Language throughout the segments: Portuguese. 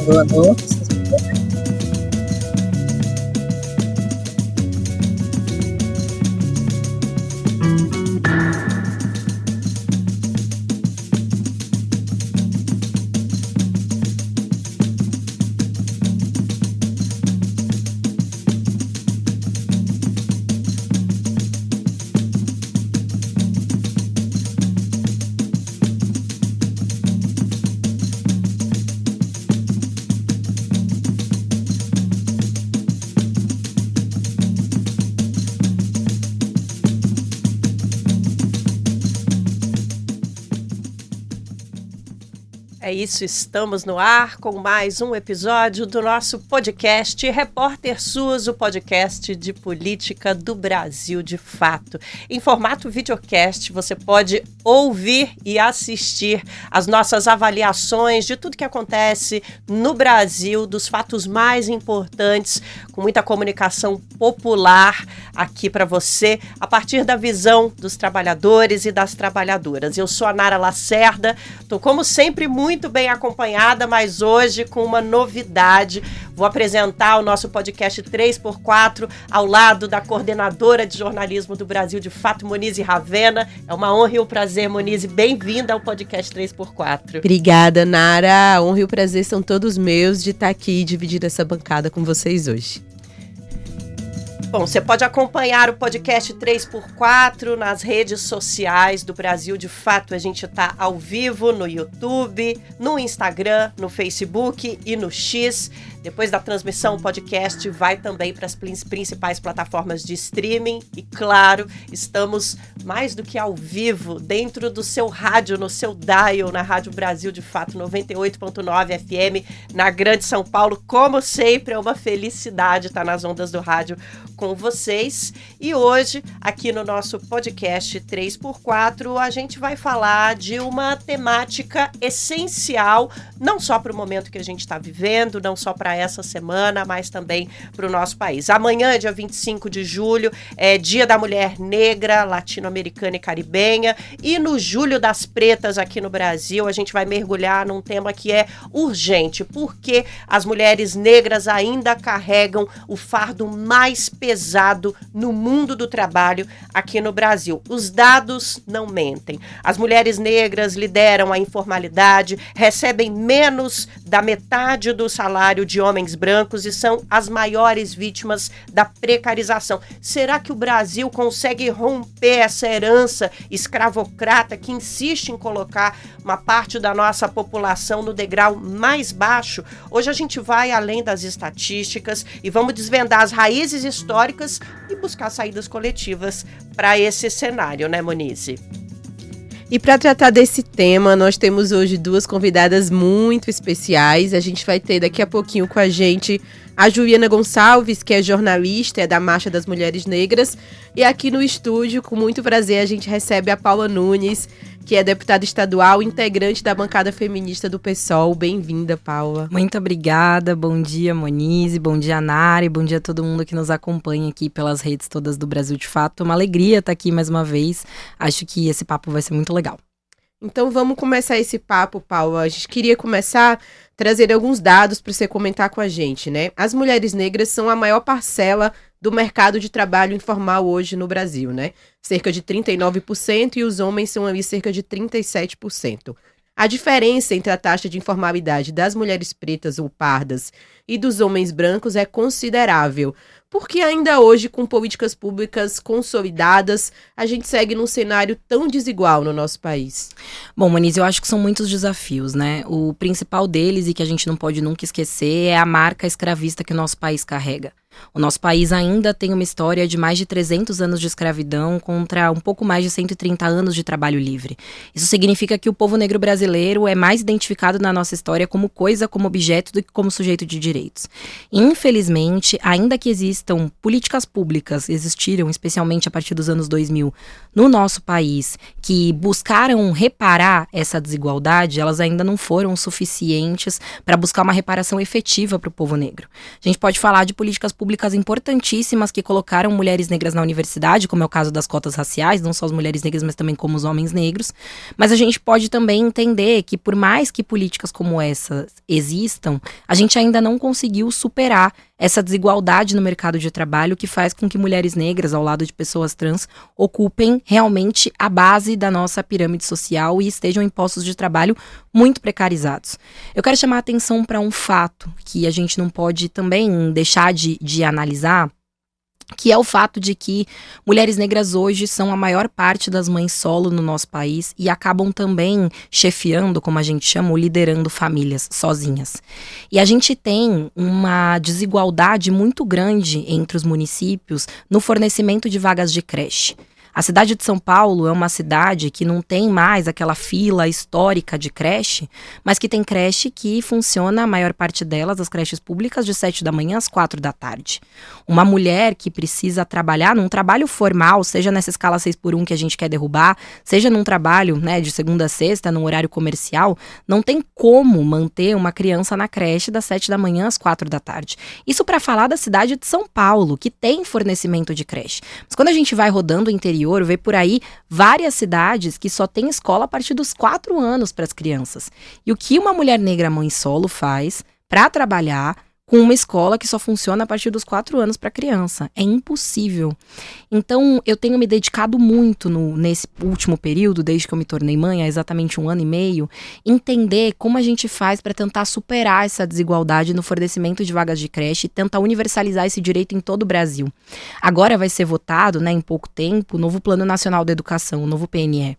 Boa noite. É isso, estamos no ar com mais um episódio do nosso podcast Repórter SUS, o podcast de política do Brasil de fato. Em formato videocast, você pode ouvir e assistir as nossas avaliações de tudo que acontece no Brasil, dos fatos mais importantes, com muita comunicação popular aqui para você, a partir da visão dos trabalhadores e das trabalhadoras. Eu sou a Nara Lacerda, estou como sempre muito bem acompanhada, mas hoje com uma novidade. Vou apresentar o nosso podcast 3x4 ao lado da coordenadora de jornalismo do Brasil de fato, Monize Ravena. É uma honra e um prazer, Monize. Bem-vinda ao podcast 3x4. Obrigada, Nara. A honra e o prazer são todos meus de estar aqui e dividir essa bancada com vocês hoje. Bom, você pode acompanhar o podcast 3x4 nas redes sociais do Brasil de Fato. A gente está ao vivo no YouTube, no Instagram, no Facebook e no X. Depois da transmissão, o podcast vai também para as principais plataformas de streaming. E, claro, estamos mais do que ao vivo dentro do seu rádio, no seu dial, na Rádio Brasil de Fato, 98.9 FM, na Grande São Paulo. Como sempre, é uma felicidade estar nas ondas do rádio com vocês. E hoje, aqui no nosso podcast 3x4, a gente vai falar de uma temática essencial, não só para o momento que a gente está vivendo, não só para essa semana, mas também para o nosso país. Amanhã, dia 25 de julho, é Dia da Mulher Negra, Latino-Americana e Caribenha. E no Julho das Pretas aqui no Brasil, a gente vai mergulhar num tema que é urgente, porque as mulheres negras ainda carregam o fardo mais pesado no mundo do trabalho aqui no Brasil. Os dados não mentem. As mulheres negras lideram a informalidade, recebem menos da metade do salário de homens brancos e são as maiores vítimas da precarização. Será que o Brasil consegue romper essa herança escravocrata que insiste em colocar uma parte da nossa população no degrau mais baixo? Hoje a gente vai além das estatísticas e vamos desvendar as raízes históricas e buscar saídas coletivas para esse cenário, né, Monize? E para tratar desse tema, nós temos hoje duas convidadas muito especiais. A gente vai ter daqui a pouquinho com a gente a Juliana Gonçalves, que é jornalista, é da Marcha das Mulheres Negras. E aqui no estúdio, com muito prazer, a gente recebe a Paula Nunes, que é deputada estadual, integrante da bancada feminista do PSOL. Bem-vinda, Paula. Muito obrigada. Bom dia, Monize. Bom dia, Nara. E bom dia a todo mundo que nos acompanha aqui pelas redes todas do Brasil de Fato. É uma alegria estar aqui mais uma vez. Acho que esse papo vai ser muito legal. Então vamos começar esse papo, Paula. A gente queria começar trazendo alguns dados para você comentar com a gente, né? As mulheres negras são a maior parcela do mercado de trabalho informal hoje no Brasil, né? Cerca de 39%, e os homens são ali cerca de 37%. A diferença entre a taxa de informalidade das mulheres pretas ou pardas e dos homens brancos é considerável, porque ainda hoje, com políticas públicas consolidadas, a gente segue num cenário tão desigual no nosso país. Bom, Monize, eu acho que são muitos desafios, né? O principal deles, e que a gente não pode nunca esquecer, é a marca escravista que o nosso país carrega. O nosso país ainda tem uma história de mais de 300 anos de escravidão contra um pouco mais de 130 anos de trabalho livre. Isso significa que o povo negro brasileiro é mais identificado na nossa história como coisa, como objeto, do que como sujeito de direitos. Infelizmente, ainda que existam políticas públicas, existiram especialmente a partir dos anos 2000 no nosso país, que buscaram reparar essa desigualdade, elas ainda não foram suficientes para buscar uma reparação efetiva para o povo negro. A gente pode falar de políticas públicas públicas importantíssimas que colocaram mulheres negras na universidade, como é o caso das cotas raciais, não só as mulheres negras, mas também como os homens negros. Mas a gente pode também entender que por mais que políticas como essas existam, a gente ainda não conseguiu superar essa desigualdade no mercado de trabalho que faz com que mulheres negras, ao lado de pessoas trans, ocupem realmente a base da nossa pirâmide social e estejam em postos de trabalho muito precarizados. Eu quero chamar a atenção para um fato que a gente não pode também deixar de analisar, que é o fato de que mulheres negras hoje são a maior parte das mães solo no nosso país e acabam também chefiando, como a gente chama, ou liderando famílias sozinhas. E a gente tem uma desigualdade muito grande entre os municípios no fornecimento de vagas de creche. A cidade de São Paulo é uma cidade que não tem mais aquela fila histórica de creche, mas que tem creche que funciona, a maior parte delas, as creches públicas, de 7 da manhã às 4 da tarde. Uma mulher que precisa trabalhar num trabalho formal, seja nessa escala 6x1 que a gente quer derrubar, seja num trabalho, né, de segunda a sexta, num horário comercial, não tem como manter uma criança na creche das 7 da manhã às 4 da tarde. Isso para falar da cidade de São Paulo, que tem fornecimento de creche. Mas quando a gente vai rodando o interior, vê por aí várias cidades que só tem escola a partir dos 4 anos para as crianças. E o que uma mulher negra mãe solo faz para trabalhar com uma escola que só funciona a partir dos 4 anos para criança? É impossível. Então, eu tenho me dedicado muito nesse último período, desde que eu me tornei mãe, há exatamente 1 ano e meio, entender como a gente faz para tentar superar essa desigualdade no fornecimento de vagas de creche e tentar universalizar esse direito em todo o Brasil. Agora vai ser votado, né, em pouco tempo, o novo Plano Nacional da Educação, o novo PNE.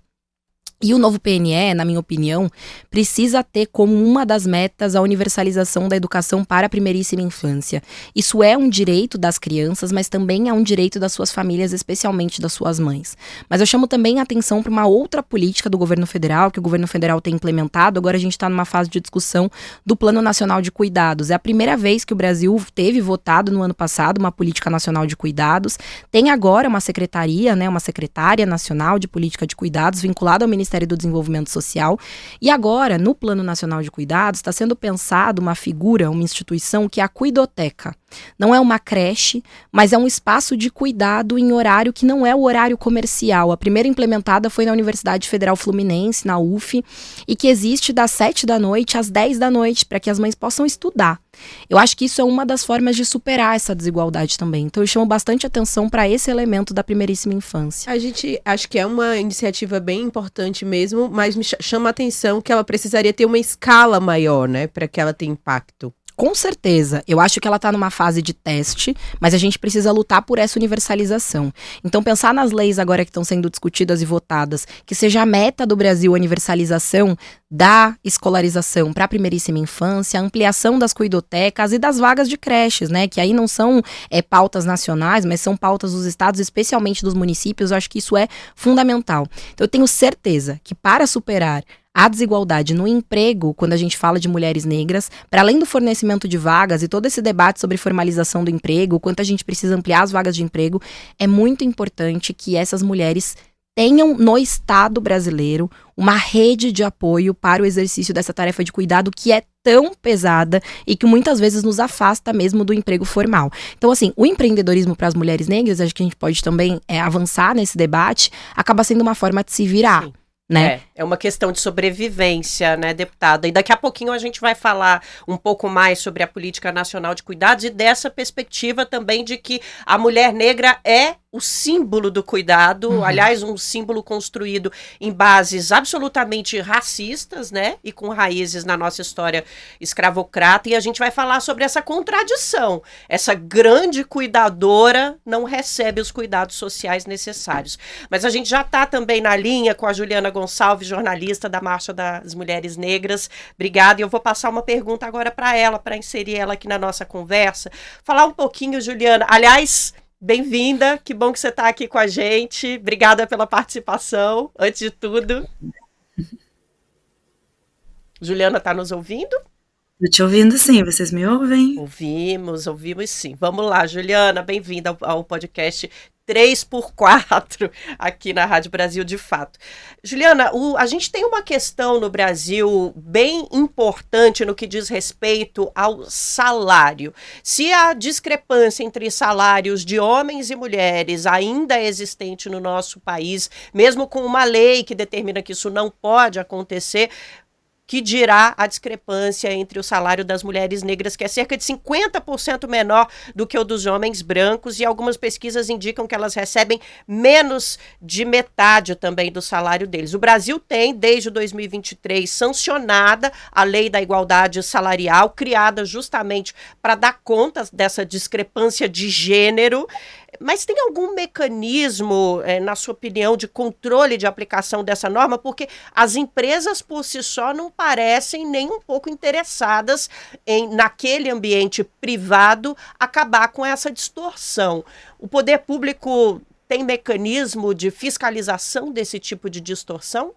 E o novo PNE, na minha opinião, precisa ter como uma das metas a universalização da educação para a primeiríssima infância. Isso é um direito das crianças, mas também é um direito das suas famílias, especialmente das suas mães. Mas eu chamo também a atenção para uma outra política do governo federal, que o governo federal tem implementado. Agora a gente está numa fase de discussão do Plano Nacional de Cuidados. É a primeira vez que o Brasil teve votado no ano passado uma política nacional de cuidados. Tem agora uma secretaria, né, uma secretária nacional de política de cuidados vinculada ao Ministério do Desenvolvimento Social, e agora, no Plano Nacional de Cuidados, está sendo pensado uma figura, uma instituição que é a Cuidoteca. Não é uma creche, mas é um espaço de cuidado em horário que não é o horário comercial. A primeira implementada foi na Universidade Federal Fluminense, na UF, e que existe das 7 da noite às 10 da noite, para que as mães possam estudar. Eu acho que isso é uma das formas de superar essa desigualdade também. Então eu chamo bastante atenção para esse elemento da primeiríssima infância. A gente acho que é uma iniciativa bem importante mesmo, mas me chama a atenção que ela precisaria ter uma escala maior, né, para que ela tenha impacto. Com certeza, eu acho que ela está numa fase de teste, mas a gente precisa lutar por essa universalização. Então pensar nas leis agora que estão sendo discutidas e votadas, que seja a meta do Brasil a universalização da escolarização para a primeiríssima infância, a ampliação das cuidotecas e das vagas de creches, né, que aí não são pautas nacionais, mas são pautas dos estados, especialmente dos municípios. Eu acho que isso é fundamental. Então eu tenho certeza que para superar a desigualdade no emprego, quando a gente fala de mulheres negras, para além do fornecimento de vagas e todo esse debate sobre formalização do emprego, quanto a gente precisa ampliar as vagas de emprego, é muito importante que essas mulheres tenham no Estado brasileiro uma rede de apoio para o exercício dessa tarefa de cuidado que é tão pesada e que muitas vezes nos afasta mesmo do emprego formal. Então, assim, o empreendedorismo para as mulheres negras, acho que a gente pode também avançar nesse debate, acaba sendo uma forma de se virar. Sim. Né? É uma questão de sobrevivência, né, deputada? E daqui a pouquinho a gente vai falar um pouco mais sobre a Política Nacional de Cuidados e dessa perspectiva também de que a mulher negra é o símbolo do cuidado, aliás, um símbolo construído em bases absolutamente racistas, né, e com raízes na nossa história escravocrata, e a gente vai falar sobre essa contradição. Essa grande cuidadora não recebe os cuidados sociais necessários. Mas a gente já está também na linha com a Juliana Gonçalves, jornalista da Marcha das Mulheres Negras. Obrigada, e eu vou passar uma pergunta agora para ela, para inserir ela aqui na nossa conversa. Falar um pouquinho, Juliana, aliás, bem-vinda, que bom que você está aqui com a gente. Obrigada pela participação, antes de tudo. Juliana, está nos ouvindo? Estou te ouvindo sim, vocês me ouvem? Ouvimos sim. Vamos lá, Juliana, bem-vinda ao podcast 3x4 aqui na Rádio Brasil de Fato. Juliana, a gente tem uma questão no Brasil bem importante no que diz respeito ao salário. Se a discrepância entre salários de homens e mulheres ainda é existente no nosso país, mesmo com uma lei que determina que isso não pode acontecer, que dirá a discrepância entre o salário das mulheres negras, que é cerca de 50% menor do que o dos homens brancos, e algumas pesquisas indicam que elas recebem menos de metade também do salário deles. O Brasil tem, desde 2023, sancionada a Lei da Igualdade Salarial, criada justamente para dar conta dessa discrepância de gênero. Mas tem algum mecanismo, na sua opinião, de controle de aplicação dessa norma? Porque as empresas, por si só, não parecem nem um pouco interessadas em, naquele ambiente privado, acabar com essa distorção. O poder público tem mecanismo de fiscalização desse tipo de distorção?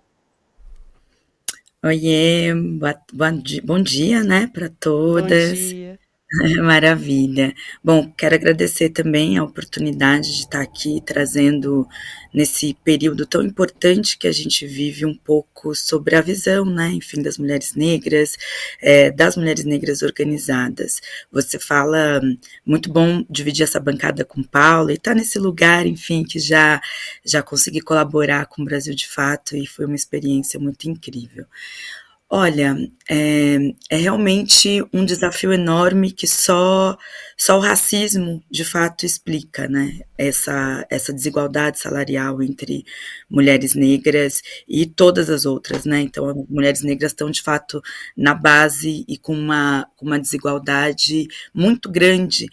Oiê, bom dia, né, para todas. Bom dia. Maravilha. Bom, quero agradecer também a oportunidade de estar aqui trazendo, nesse período tão importante que a gente vive, um pouco sobre a visão, né, enfim, das mulheres negras organizadas. Você fala, muito bom dividir essa bancada com Paula e estar nesse lugar, enfim, que já consegui colaborar com o Brasil de Fato e foi uma experiência muito incrível. Olha, é realmente um desafio enorme que só o racismo, de fato, explica, né? Essa desigualdade salarial entre mulheres negras e todas as outras, né? Então, as mulheres negras estão, de fato, na base e com uma desigualdade muito grande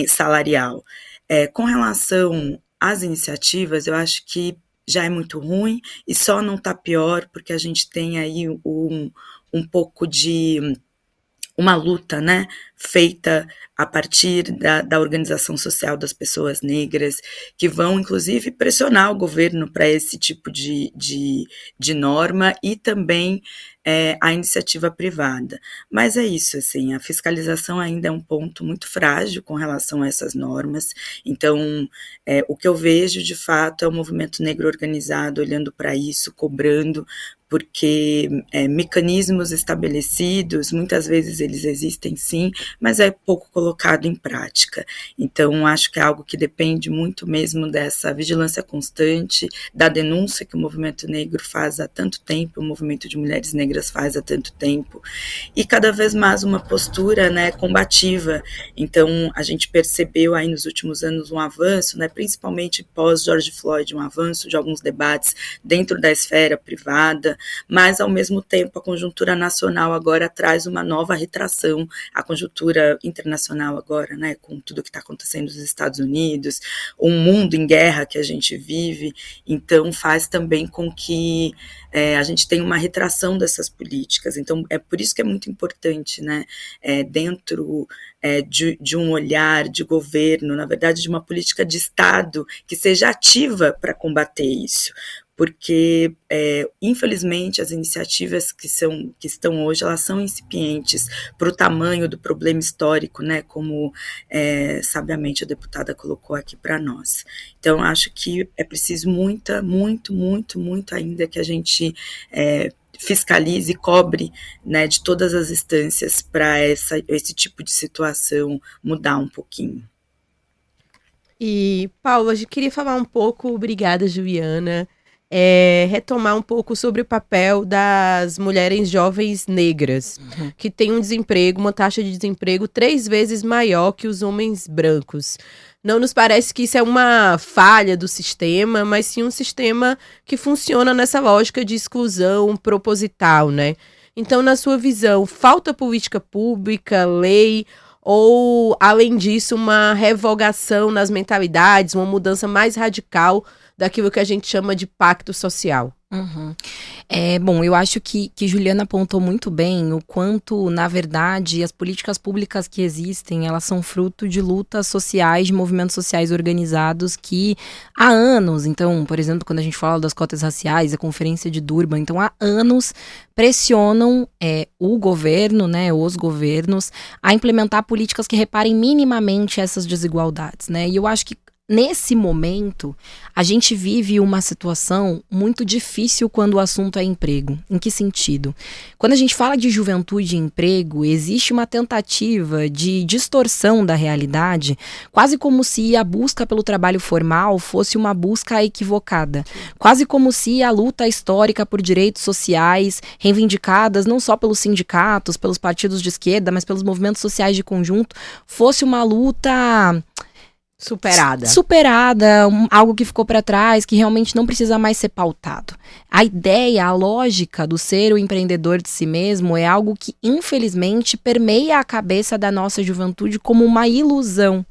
salarial. Com relação às iniciativas, eu acho que já é muito ruim e só não está pior porque a gente tem aí um pouco de uma luta, né, feita a partir da organização social das pessoas negras, que vão, inclusive, pressionar o governo para esse tipo de norma e também a iniciativa privada. Mas é isso, assim, a fiscalização ainda é um ponto muito frágil com relação a essas normas. Então, o que eu vejo, de fato, é o movimento negro organizado olhando para isso, cobrando, porque mecanismos estabelecidos, muitas vezes eles existem sim, mas é pouco colocado em prática. Então, acho que é algo que depende muito mesmo dessa vigilância constante, da denúncia que o movimento negro faz há tanto tempo, o movimento de mulheres negras faz há tanto tempo, e cada vez mais uma postura, né, combativa. Então, a gente percebeu aí nos últimos anos um avanço, né, principalmente pós George Floyd, um avanço de alguns debates dentro da esfera privada, mas, ao mesmo tempo, a conjuntura nacional agora traz uma nova retração, a conjuntura internacional agora, né, com tudo que está acontecendo nos Estados Unidos, um mundo em guerra que a gente vive, então faz também com que a gente tenha uma retração dessas políticas. Então, é por isso que é muito importante, né, dentro de um olhar de governo, na verdade, de uma política de Estado que seja ativa para combater isso, porque, infelizmente, as iniciativas que estão hoje, elas são incipientes para o tamanho do problema histórico, né, como sabiamente a deputada colocou aqui para nós. Então, acho que é preciso muito ainda que a gente fiscalize e cobre, né, de todas as instâncias para esse tipo de situação mudar um pouquinho. E, Paula, eu queria falar um pouco, obrigada, Juliana, retomar um pouco sobre o papel das mulheres jovens negras, que têm uma taxa de desemprego 3 vezes maior que os homens brancos. Não nos parece que isso é uma falha do sistema, mas sim um sistema que funciona nessa lógica de exclusão proposital, né? Então, na sua visão, falta política pública, lei, ou, além disso, uma revogação nas mentalidades, uma mudança mais radical daquilo que a gente chama de pacto social? Bom, eu acho que Juliana apontou muito bem o quanto, na verdade, as políticas públicas que existem, elas são fruto de lutas sociais, de movimentos sociais organizados que há anos, então, por exemplo, quando a gente fala das cotas raciais, a Conferência de Durban, então há anos pressionam o governo, né, os governos, a implementar políticas que reparem minimamente essas desigualdades, né, e eu acho que nesse momento, a gente vive uma situação muito difícil quando o assunto é emprego. Em que sentido? Quando a gente fala de juventude e emprego, existe uma tentativa de distorção da realidade, quase como se a busca pelo trabalho formal fosse uma busca equivocada. Quase como se a luta histórica por direitos sociais, reivindicadas não só pelos sindicatos, pelos partidos de esquerda, mas pelos movimentos sociais de conjunto, fosse uma luta superada, algo que ficou para trás, que realmente não precisa mais ser pautado. A ideia, a lógica do ser o empreendedor de si mesmo é algo que, infelizmente, permeia a cabeça da nossa juventude como uma ilusão.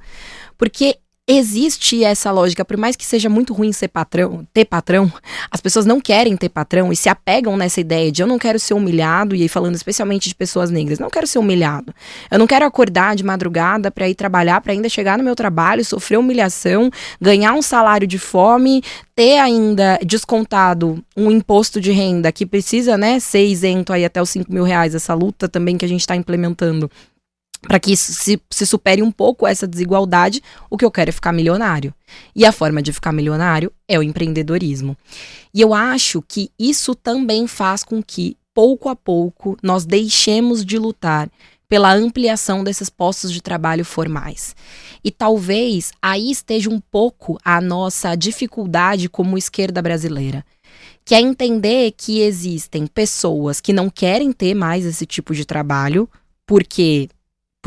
Porque existe essa lógica, por mais que seja muito ruim ter patrão, as pessoas não querem ter patrão e se apegam nessa ideia de eu não quero ser humilhado, e aí falando especialmente de pessoas negras, não quero ser humilhado. Eu não quero acordar de madrugada para ir trabalhar, para ainda chegar no meu trabalho, sofrer humilhação, ganhar um salário de fome, ter ainda descontado um imposto de renda que precisa, né, ser isento aí até os R$5.000, essa luta também que a gente está implementando, para que isso se supere um pouco essa desigualdade. O que eu quero é ficar milionário. E a forma de ficar milionário é o empreendedorismo. E eu acho que isso também faz com que, pouco a pouco, nós deixemos de lutar pela ampliação desses postos de trabalho formais. E talvez aí esteja um pouco a nossa dificuldade como esquerda brasileira, que é entender que existem pessoas que não querem ter mais esse tipo de trabalho, por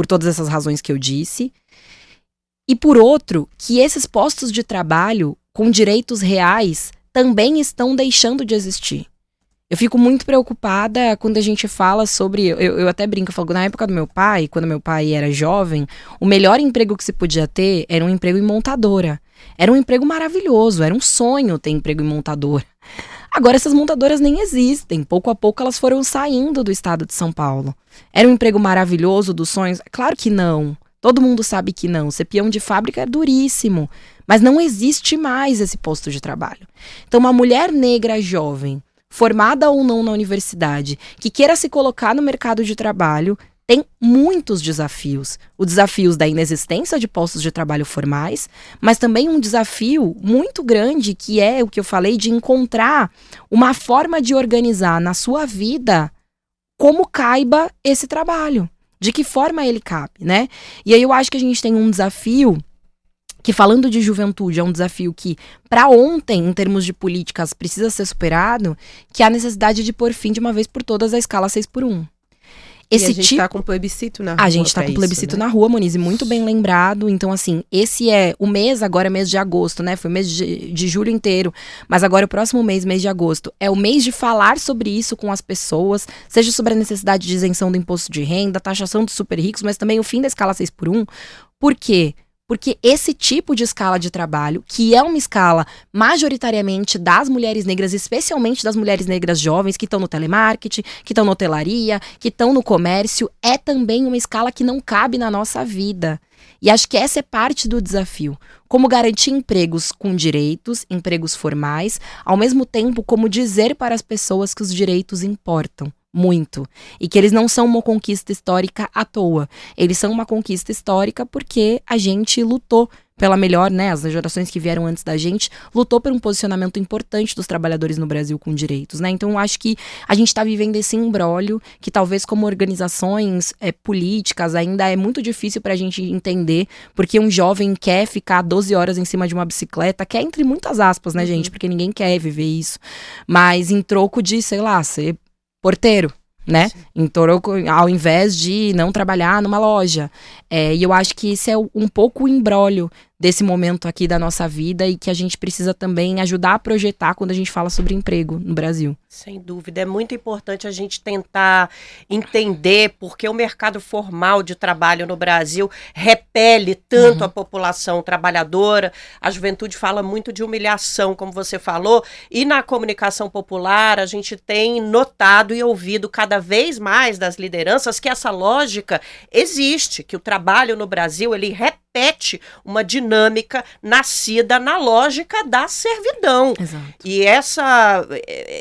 todas essas razões que eu disse, e por outro, que esses postos de trabalho com direitos reais também estão deixando de existir. Eu fico muito preocupada quando a gente fala sobre, eu até brinco, eu falo, na época do meu pai, quando meu pai era jovem, o melhor emprego que se podia ter era um emprego em montadora. Era um emprego maravilhoso, era um sonho ter emprego em montadora. Agora essas montadoras nem existem, pouco a pouco elas foram saindo do estado de São Paulo. Era um emprego maravilhoso dos sonhos? Claro que não, todo mundo sabe que não, ser peão de fábrica é duríssimo, mas não existe mais esse posto de trabalho. Então uma mulher negra jovem, formada ou não na universidade, que queira se colocar no mercado de trabalho, tem muitos desafios. Os desafios da inexistência de postos de trabalho formais, mas também um desafio muito grande, que é o que eu falei, de encontrar uma forma de organizar na sua vida como caiba esse trabalho. De que forma ele cabe, né? E aí eu acho que a gente tem um desafio que, falando de juventude, é um desafio que, para ontem, em termos de políticas, precisa ser superado, que é a necessidade de pôr fim de uma vez por todas à escala 6x1. Esse a gente tá com plebiscito na rua. A gente tá com plebiscito na rua, Moniz, muito bem lembrado. Então, assim, esse é o mês, agora é mês de agosto, né? Foi mês de julho inteiro. Mas agora o próximo mês de agosto, é o mês de falar sobre isso com as pessoas, seja sobre a necessidade de isenção do imposto de renda, taxação dos super ricos, mas também o fim da escala 6x1. Por quê? Porque esse tipo de escala de trabalho, que é uma escala majoritariamente das mulheres negras, especialmente das mulheres negras jovens, que estão no telemarketing, que estão na hotelaria, que estão no comércio, é também uma escala que não cabe na nossa vida. E acho que essa é parte do desafio. Como garantir empregos com direitos, empregos formais, ao mesmo tempo como dizer para as pessoas que os direitos importam muito, e que eles não são uma conquista histórica à toa, eles são uma conquista histórica porque a gente lutou pela melhor, né, as gerações que vieram antes da gente, lutou por um posicionamento importante dos trabalhadores no Brasil com direitos, né, então eu acho que a gente está vivendo esse imbróglio, que talvez como organizações políticas ainda é muito difícil pra gente entender, porque um jovem quer ficar 12 horas em cima de uma bicicleta, quer entre muitas aspas, né, gente, porque ninguém quer viver isso, mas em troco de, sei lá, ser porteiro, né? Em troco, ao invés de não trabalhar numa loja. E eu acho que esse é um pouco o imbróglio desse momento aqui da nossa vida e que a gente precisa também ajudar a projetar quando a gente fala sobre emprego no Brasil. Sem dúvida, é muito importante a gente tentar entender porque o mercado formal de trabalho no Brasil repele tanto a população trabalhadora. A juventude fala muito de humilhação, como você falou, e na comunicação popular a gente tem notado e ouvido cada vez mais das lideranças que essa lógica existe, que o trabalho no Brasil, ele repete uma dinâmica nascida na lógica da servidão. Exato. E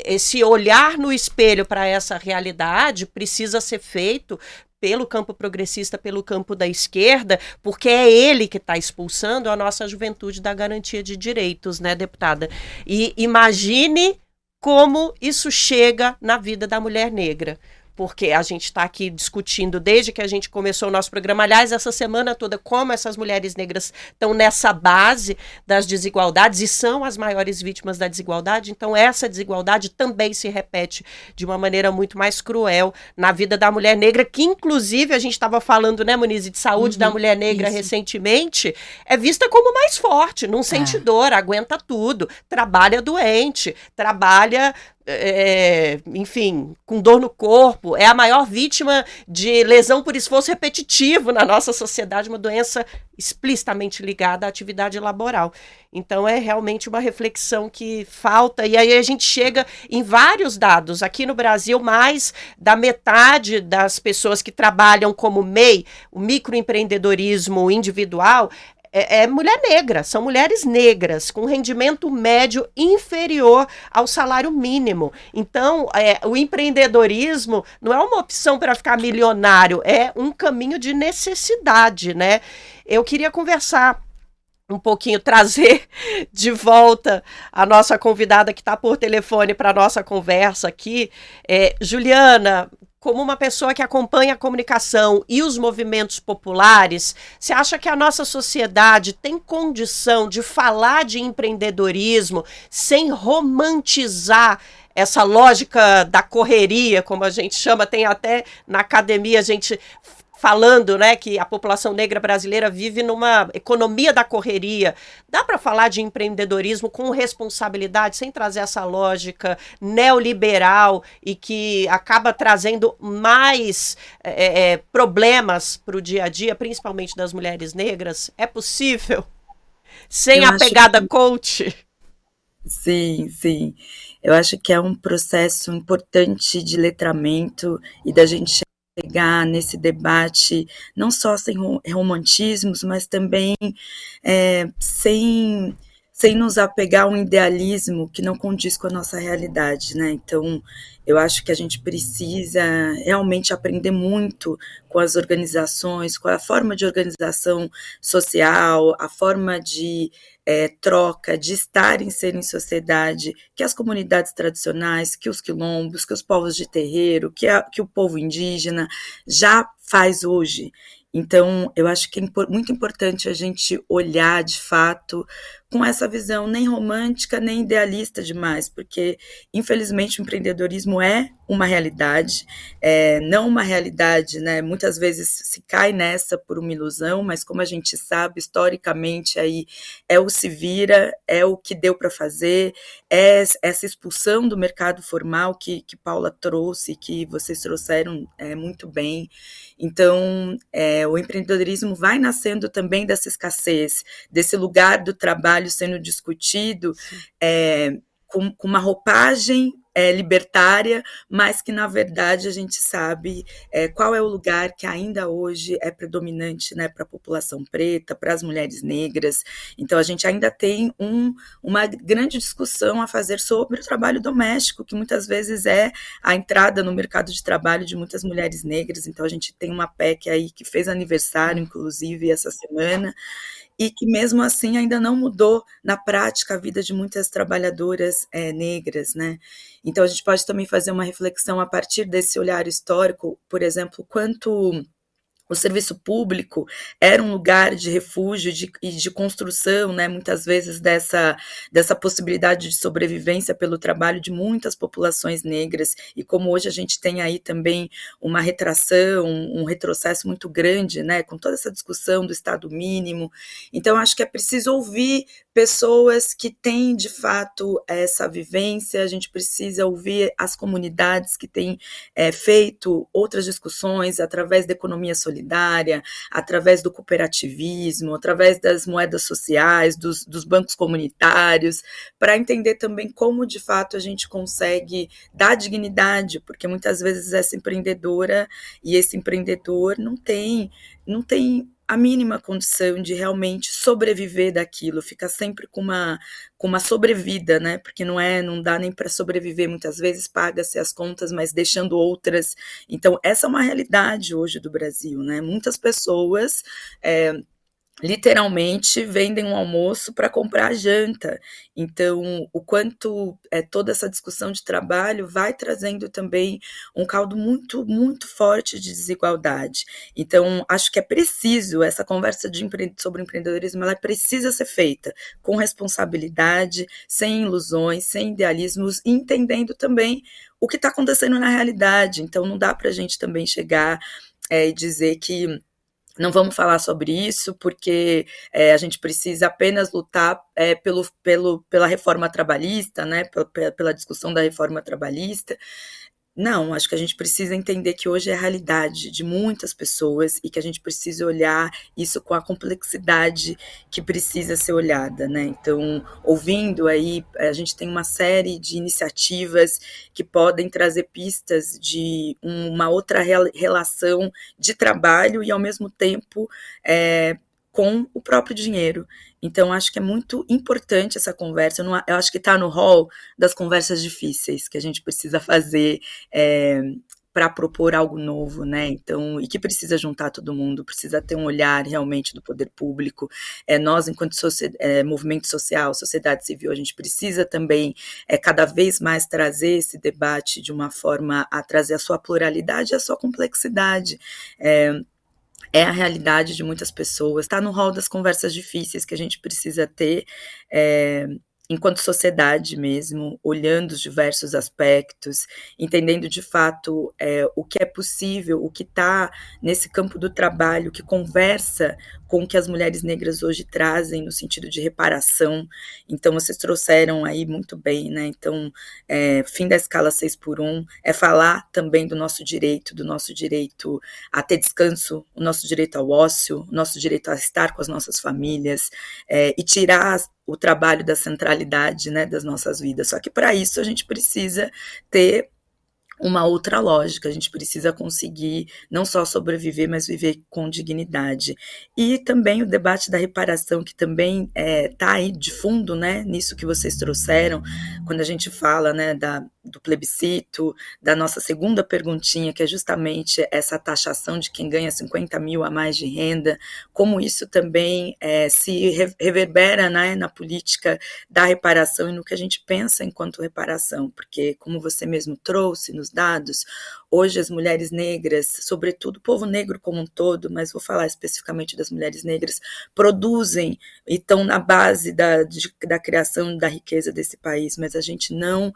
esse olhar no espelho para essa realidade precisa ser feito pelo campo progressista, pelo campo da esquerda, porque é ele que está expulsando a nossa juventude da garantia de direitos, né, deputada? E imagine como isso chega na vida da mulher negra. Porque a gente está aqui discutindo desde que a gente começou o nosso programa, aliás, essa semana toda, como essas mulheres negras estão nessa base das desigualdades e são as maiores vítimas da desigualdade. Então, essa desigualdade também se repete de uma maneira muito mais cruel na vida da mulher negra, que inclusive a gente estava falando, né, Monize, de saúde da mulher negra recentemente, é vista como mais forte, não sente dor, aguenta tudo, trabalha doente, trabalha... enfim, com dor no corpo, é a maior vítima de lesão por esforço repetitivo na nossa sociedade, uma doença explicitamente ligada à atividade laboral. Então é realmente uma reflexão que falta, e aí a gente chega em vários dados. Aqui no Brasil, mais da metade das pessoas que trabalham como MEI, o microempreendedorismo individual, é mulher negra, são mulheres negras com rendimento médio inferior ao salário mínimo. Então, o empreendedorismo não é uma opção para ficar milionário, é um caminho de necessidade, né? Eu queria conversar um pouquinho, trazer de volta a nossa convidada que está por telefone para a nossa conversa aqui. Juliana, como uma pessoa que acompanha a comunicação e os movimentos populares, você acha que a nossa sociedade tem condição de falar de empreendedorismo sem romantizar essa lógica da correria, como a gente chama? Tem até na academia a gente falando, né, que a população negra brasileira vive numa economia da correria. Dá para falar de empreendedorismo com responsabilidade, sem trazer essa lógica neoliberal e que acaba trazendo mais problemas para o dia a dia, principalmente das mulheres negras? É possível? Sem a pegada coach? Sim, sim. Eu acho que é um processo importante de letramento e da gente chegar nesse debate, não só sem romantismos, mas também sem nos apegar a um idealismo que não condiz com a nossa realidade, né? Então, eu acho que a gente precisa realmente aprender muito com as organizações, com a forma de organização social, a forma de troca, de estar e ser em sociedade, que as comunidades tradicionais, que os quilombos, que os povos de terreiro, que o povo indígena já faz hoje. Então, eu acho que é muito importante a gente olhar, de fato, com essa visão nem romântica, nem idealista demais, porque, infelizmente, o empreendedorismo é uma realidade, não uma realidade, né? Muitas vezes se cai nessa por uma ilusão, mas como a gente sabe, historicamente, aí é o se vira, é o que deu para fazer, é essa expulsão do mercado formal que Paula trouxe, que vocês trouxeram muito bem. Então, o empreendedorismo vai nascendo também dessa escassez, desse lugar do trabalho sendo discutido com uma roupagem libertária, mas que, na verdade, a gente sabe qual é o lugar que ainda hoje é predominante, né, para a população preta, para as mulheres negras. Então, a gente ainda tem uma grande discussão a fazer sobre o trabalho doméstico, que muitas vezes é a entrada no mercado de trabalho de muitas mulheres negras. Então, a gente tem uma PEC aí que fez aniversário, inclusive, essa semana, e que mesmo assim ainda não mudou na prática a vida de muitas trabalhadoras negras, né? Então a gente pode também fazer uma reflexão a partir desse olhar histórico, por exemplo, quanto o serviço público era um lugar de refúgio e de construção, né, muitas vezes dessa possibilidade de sobrevivência pelo trabalho de muitas populações negras, e como hoje a gente tem aí também uma retração, um retrocesso muito grande, né, com toda essa discussão do Estado mínimo. Então acho que é preciso ouvir pessoas que têm de fato essa vivência, a gente precisa ouvir as comunidades que têm feito outras discussões através da economia solidária, através do cooperativismo, através das moedas sociais, dos bancos comunitários, para entender também como de fato a gente consegue dar dignidade, porque muitas vezes essa empreendedora e esse empreendedor não tem a mínima condição de realmente sobreviver daquilo, ficar sempre com uma sobrevida, né? Porque não dá nem para sobreviver, muitas vezes paga-se as contas, mas deixando outras. Então, essa é uma realidade hoje do Brasil, né? Muitas pessoas literalmente vendem um almoço para comprar a janta. Então, o quanto toda essa discussão de trabalho vai trazendo também um caldo muito, muito forte de desigualdade. Então, acho que é preciso, essa conversa sobre empreendedorismo, ela precisa ser feita com responsabilidade, sem ilusões, sem idealismos, entendendo também o que está acontecendo na realidade. Então, não dá para a gente também chegar e dizer que não vamos falar sobre isso porque a gente precisa apenas lutar pela reforma trabalhista, né, pela discussão da reforma trabalhista. Não, acho que a gente precisa entender que hoje é a realidade de muitas pessoas e que a gente precisa olhar isso com a complexidade que precisa ser olhada, né? Então, ouvindo aí, a gente tem uma série de iniciativas que podem trazer pistas de uma outra relação de trabalho e, ao mesmo tempo, com o próprio dinheiro. Então, acho que é muito importante essa conversa. Eu acho que está no hall das conversas difíceis que a gente precisa fazer para propor algo novo, né? Então, e que precisa juntar todo mundo, precisa ter um olhar realmente do poder público. Nós, enquanto movimento social, sociedade civil, a gente precisa também cada vez mais trazer esse debate de uma forma a trazer a sua pluralidade e a sua complexidade. É a realidade de muitas pessoas, está no rol das conversas difíceis que a gente precisa ter enquanto sociedade mesmo, olhando os diversos aspectos, entendendo de fato o que é possível, o que está nesse campo do trabalho, que conversa com o que as mulheres negras hoje trazem no sentido de reparação. Então, vocês trouxeram aí muito bem, né? Então, fim da escala 6x1 é falar também do nosso direito a ter descanso, o nosso direito ao ócio, o nosso direito a estar com as nossas famílias, e tirar o trabalho da centralidade, né, das nossas vidas. Só que para isso a gente precisa ter uma outra lógica, a gente precisa conseguir não só sobreviver, mas viver com dignidade. E também o debate da reparação, que também está aí de fundo, né, nisso que vocês trouxeram, quando a gente fala, né, do plebiscito, da nossa segunda perguntinha, que é justamente essa taxação de quem ganha 50 mil a mais de renda, como isso também se reverbera, né, na política da reparação e no que a gente pensa enquanto reparação, porque, como você mesmo trouxe nos dados, hoje as mulheres negras, sobretudo o povo negro como um todo, mas vou falar especificamente das mulheres negras, produzem e estão na base da criação da riqueza desse país, mas a gente não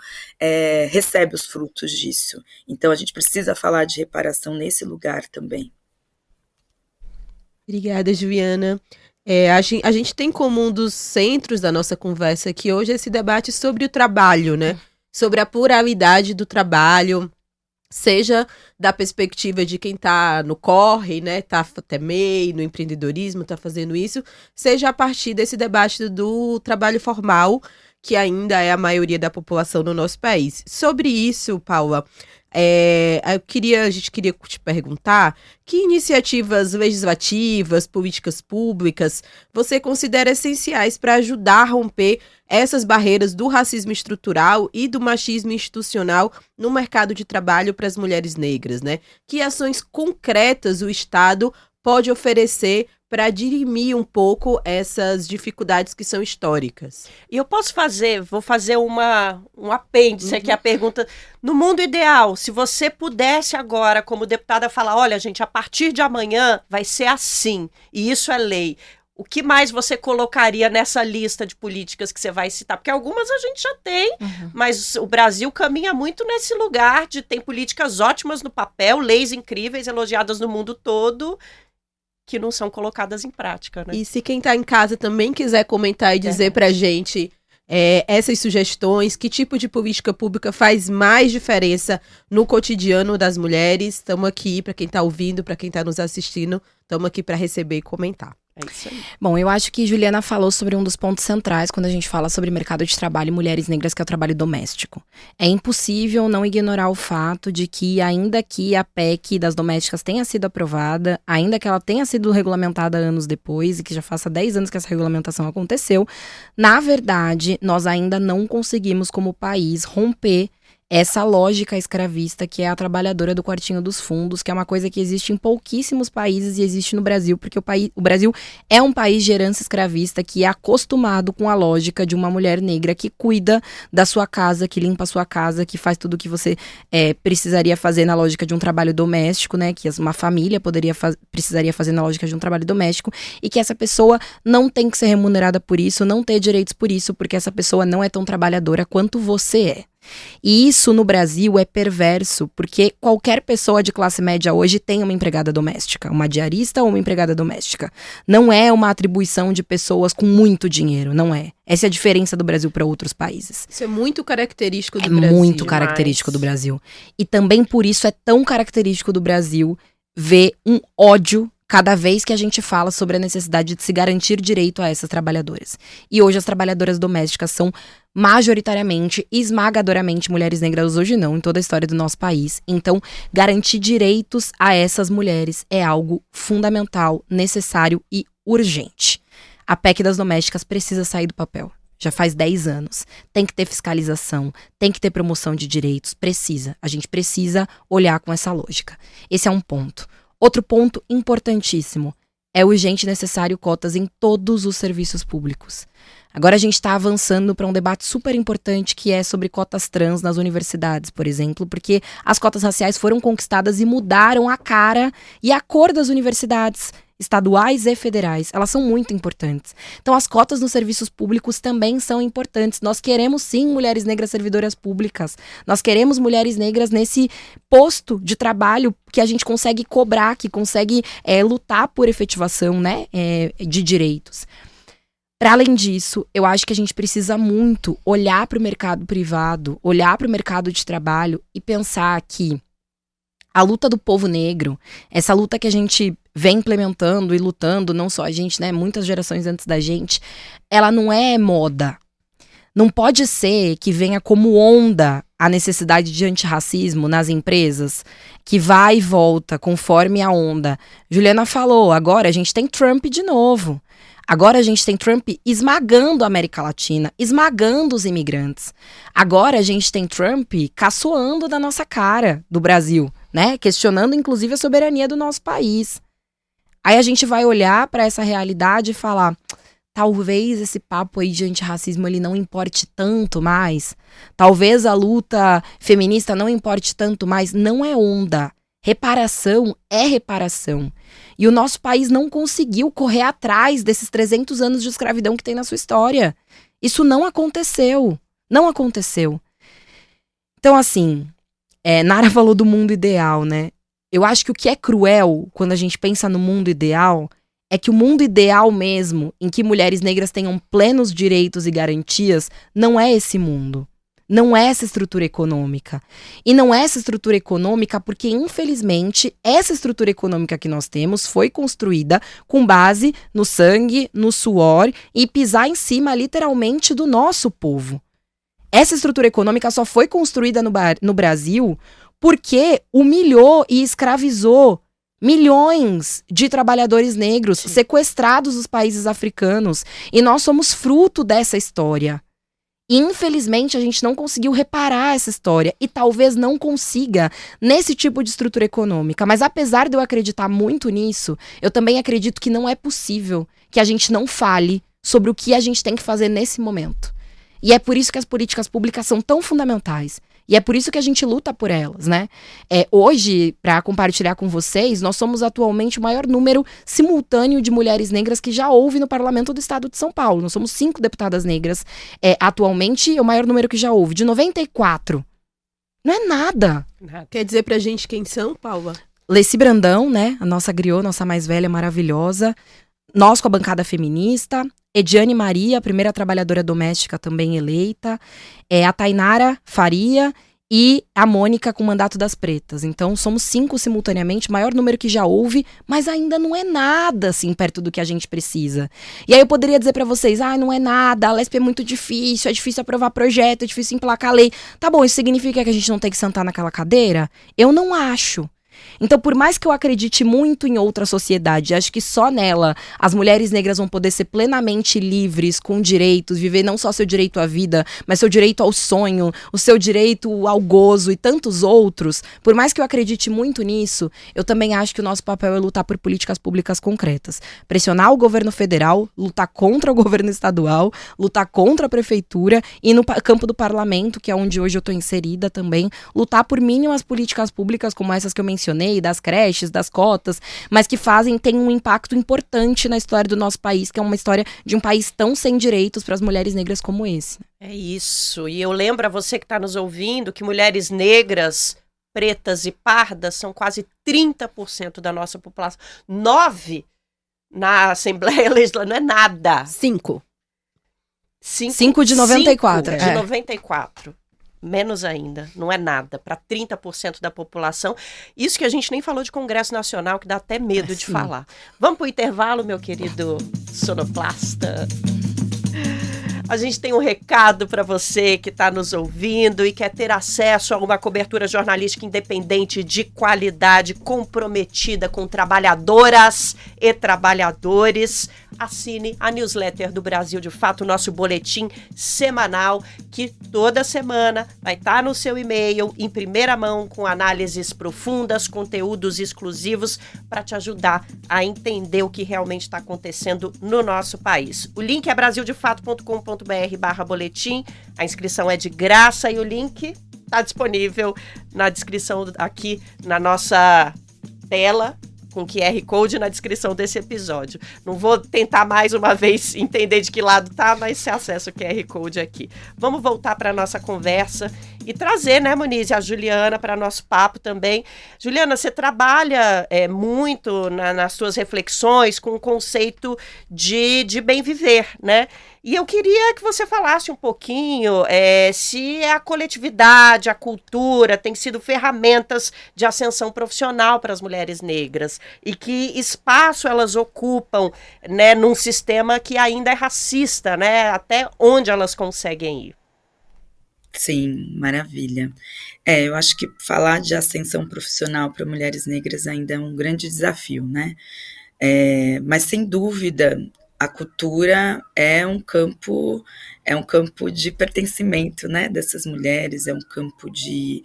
recebe os frutos disso. Então a gente precisa falar de reparação nesse lugar também. Obrigada, Juliana. A gente tem como um dos centros da nossa conversa aqui hoje esse debate sobre o trabalho, né? Sobre a pluralidade do trabalho, seja da perspectiva de quem está no corre, né, tá até MEI, no empreendedorismo, está fazendo isso, seja a partir desse debate do trabalho formal, que ainda é a maioria da população no nosso país. Sobre isso, Paula, a gente queria te perguntar que iniciativas legislativas, políticas públicas você considera essenciais para ajudar a romper essas barreiras do racismo estrutural e do machismo institucional no mercado de trabalho para as mulheres negras, né? Que ações concretas o Estado pode oferecer para dirimir um pouco essas dificuldades que são históricas? E eu vou fazer um apêndice aqui à pergunta. No mundo ideal, se você pudesse agora, como deputada, falar, olha, gente, a partir de amanhã vai ser assim, e isso é lei, o que mais você colocaria nessa lista de políticas que você vai citar? Porque algumas a gente já tem, mas o Brasil caminha muito nesse lugar de tem políticas ótimas no papel, leis incríveis, elogiadas no mundo todo, que não são colocadas em prática, né? E se quem está em casa também quiser comentar e dizer pra gente essas sugestões, que tipo de política pública faz mais diferença no cotidiano das mulheres, estamos aqui, para quem está ouvindo, para quem está nos assistindo, estamos aqui para receber e comentar. É isso aí. Bom, eu acho que Juliana falou sobre um dos pontos centrais quando a gente fala sobre mercado de trabalho e mulheres negras, que é o trabalho doméstico. É impossível não ignorar o fato de que, ainda que a PEC das domésticas tenha sido aprovada, ainda que ela tenha sido regulamentada anos depois, e que já faça 10 anos que essa regulamentação aconteceu, na verdade, nós ainda não conseguimos, como país, romper essa lógica escravista que é a trabalhadora do quartinho dos fundos, que é uma coisa que existe em pouquíssimos países e existe no Brasil, porque o Brasil é um país de herança escravista que é acostumado com a lógica de uma mulher negra que cuida da sua casa, que limpa a sua casa, que faz tudo o que você precisaria fazer na lógica de um trabalho doméstico, né? Que uma família precisaria fazer na lógica de um trabalho doméstico, e que essa pessoa não tem que ser remunerada por isso, não ter direitos por isso, porque essa pessoa não é tão trabalhadora quanto você é. E isso no Brasil é perverso, porque qualquer pessoa de classe média hoje tem uma empregada doméstica, uma diarista ou uma empregada doméstica. Não é uma atribuição de pessoas com muito dinheiro, não é. Essa é a diferença do Brasil para outros países. Isso é muito característico do É Brasil. muito característico do Brasil. E também por isso é tão característico do Brasil ver um ódio cada vez que a gente fala sobre a necessidade de se garantir direito a essas trabalhadoras. E hoje as trabalhadoras domésticas são majoritariamente, esmagadoramente mulheres negras, hoje não, em toda a história do nosso país. Então, garantir direitos a essas mulheres é algo fundamental, necessário e urgente. A PEC das domésticas precisa sair do papel. Já faz 10 anos. Tem que ter fiscalização, tem que ter promoção de direitos, precisa. A gente precisa olhar com essa lógica. Esse é um ponto. Outro ponto importantíssimo, é urgente e necessário cotas em todos os serviços públicos. Agora a gente está avançando para um debate super importante que é sobre cotas trans nas universidades, por exemplo, porque as cotas raciais foram conquistadas e mudaram a cara e a cor das universidades estaduais e federais. Elas são muito importantes. Então as cotas nos serviços públicos também são importantes. Nós queremos sim mulheres negras servidoras públicas. Nós queremos mulheres negras nesse posto de trabalho que a gente consegue cobrar, que consegue lutar por efetivação, né, de direitos. Para além disso, eu acho que a gente precisa muito olhar para o mercado privado, olhar para o mercado de trabalho e pensar que a luta do povo negro, essa luta que a gente vem implementando e lutando, não só a gente, né, muitas gerações antes da gente, ela não é moda. Não pode ser que venha como onda a necessidade de antirracismo nas empresas, que vai e volta conforme a onda. Juliana falou, agora a gente tem Trump de novo. Agora a gente tem Trump esmagando a América Latina, esmagando os imigrantes. Agora a gente tem Trump caçoando da nossa cara, do Brasil, né? Questionando inclusive a soberania do nosso país. Aí a gente vai olhar para essa realidade e falar, talvez esse papo aí de antirracismo ele não importe tanto mais. Talvez a luta feminista não importe tanto mais. Não é onda. Reparação é reparação. E o nosso país não conseguiu correr atrás desses 300 anos de escravidão que tem na sua história. Isso não aconteceu. Não aconteceu. Então, assim, Nara falou do mundo ideal, né? Eu acho que o que é cruel quando a gente pensa no mundo ideal é que o mundo ideal mesmo, em que mulheres negras tenham plenos direitos e garantias, não é esse mundo. Não é essa estrutura econômica. E não é essa estrutura econômica porque, infelizmente, essa estrutura econômica que nós temos foi construída com base no sangue, no suor e pisar em cima, literalmente, do nosso povo. Essa estrutura econômica só foi construída no Brasil porque humilhou e escravizou milhões de trabalhadores negros sequestrados dos países africanos. E nós somos fruto dessa história. E, infelizmente, a gente não conseguiu reparar essa história e talvez não consiga nesse tipo de estrutura econômica. Mas apesar de eu acreditar muito nisso, eu também acredito que não é possível que a gente não fale sobre o que a gente tem que fazer nesse momento. E é por isso que as políticas públicas são tão fundamentais. E é por isso que a gente luta por elas, né? Hoje, para compartilhar com vocês, nós somos atualmente o maior número simultâneo de mulheres negras que já houve no Parlamento do Estado de São Paulo. Nós somos 5 deputadas negras. Atualmente, o maior número que já houve, de 94. Não é nada. Quer dizer pra gente quem são, Paula? Leci Brandão, né? A nossa griot, nossa mais velha, maravilhosa. Nós com a bancada feminista. Ediane Maria, a primeira trabalhadora doméstica também eleita, a Tainara Faria e a Mônica com o mandato das pretas. Então, somos 5 simultaneamente, maior número que já houve, mas ainda não é nada, assim, perto do que a gente precisa. E aí eu poderia dizer pra vocês, não é nada, a LESP é muito difícil, é difícil aprovar projeto, é difícil emplacar lei. Tá bom, isso significa que a gente não tem que sentar naquela cadeira? Eu não acho. Então, por mais que eu acredite muito em outra sociedade, acho que só nela as mulheres negras vão poder ser plenamente livres, com direitos, viver não só seu direito à vida, mas seu direito ao sonho, o seu direito ao gozo e tantos outros. Por mais que eu acredite muito nisso, eu também acho que o nosso papel é lutar por políticas públicas concretas. Pressionar o governo federal, lutar contra o governo estadual, lutar contra a prefeitura e no campo do parlamento, que é onde hoje eu estou inserida também, lutar por mínimas políticas públicas como essas que eu mencionei, das creches, das cotas, mas que têm um impacto importante na história do nosso país, que é uma história de um país tão sem direitos para as mulheres negras como esse. É isso. E eu lembro a você que está nos ouvindo que mulheres negras, pretas e pardas são quase 30% da nossa população. 9 na Assembleia Legislativa não é nada. 5. 5 de 94. 5 de 94. Menos ainda, não é nada, para 30% da população. Isso que a gente nem falou de Congresso Nacional, que dá até medo de falar. Vamos para o intervalo, meu querido sonoplasta. A gente tem um recado para você que está nos ouvindo e quer ter acesso a uma cobertura jornalística independente de qualidade, comprometida com trabalhadoras e trabalhadores. Assine a newsletter do Brasil de Fato, nosso boletim semanal, que toda semana vai estar no seu e-mail, em primeira mão, com análises profundas, conteúdos exclusivos, para te ajudar a entender o que realmente está acontecendo no nosso país. O link é brasildefato.com.br/boletim, a inscrição é de graça e o link está disponível na descrição aqui na nossa tela, com QR Code na descrição desse episódio. Não vou tentar mais uma vez entender de que lado tá, mas você acessa o QR Code aqui. Vamos voltar para a nossa conversa e trazer, né, Moniz, a Juliana para nosso papo também. Juliana, você trabalha muito nas suas reflexões com o conceito de bem viver, né? E eu queria que você falasse um pouquinho se a coletividade, a cultura tem sido ferramentas de ascensão profissional para as mulheres negras e que espaço elas ocupam, né, num sistema que ainda é racista, né? Até onde elas conseguem ir? Sim, maravilha. Eu acho que falar de ascensão profissional para mulheres negras ainda é um grande desafio, né? Mas sem dúvida a cultura é um campo de pertencimento, né, dessas mulheres, é um campo de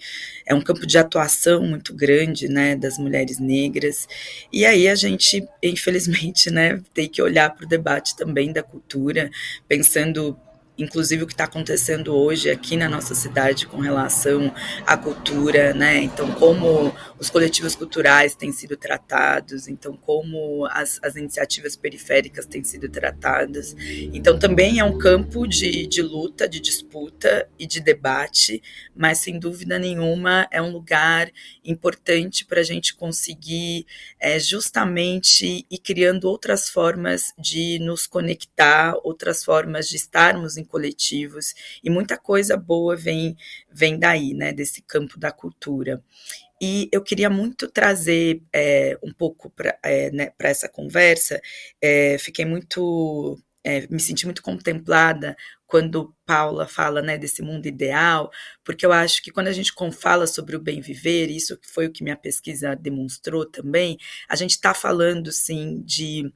atuação muito grande, né, das mulheres negras. E aí a gente, infelizmente, né, tem que olhar para o debate também da cultura, pensando inclusive o que está acontecendo hoje aqui na nossa cidade com relação à cultura, né? Então, como os coletivos culturais têm sido tratados, então, como as iniciativas periféricas têm sido tratadas. Então, também é um campo de luta, de disputa e de debate, mas, sem dúvida nenhuma, é um lugar importante para a gente conseguir justamente ir criando outras formas de nos conectar, outras formas de estarmos em coletivos, e muita coisa boa vem daí, né, desse campo da cultura. E eu queria muito trazer um pouco para essa conversa, me senti muito contemplada quando Paula fala, né, desse mundo ideal, porque eu acho que quando a gente fala sobre o bem viver, isso foi o que minha pesquisa demonstrou também, a gente está falando, sim, de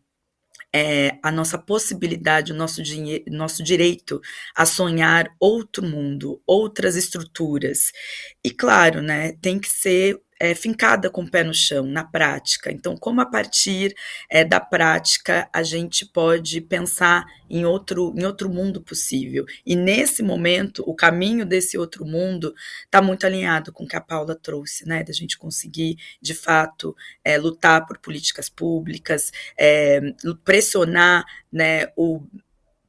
a nossa possibilidade, o nosso direito a sonhar outro mundo, outras estruturas. E claro, né, tem que ser fincada com o pé no chão, na prática. Então, como a partir da prática a gente pode pensar em outro mundo possível. E nesse momento, o caminho desse outro mundo está muito alinhado com o que a Paula trouxe, né, da gente conseguir, de fato, lutar por políticas públicas, pressionar, né,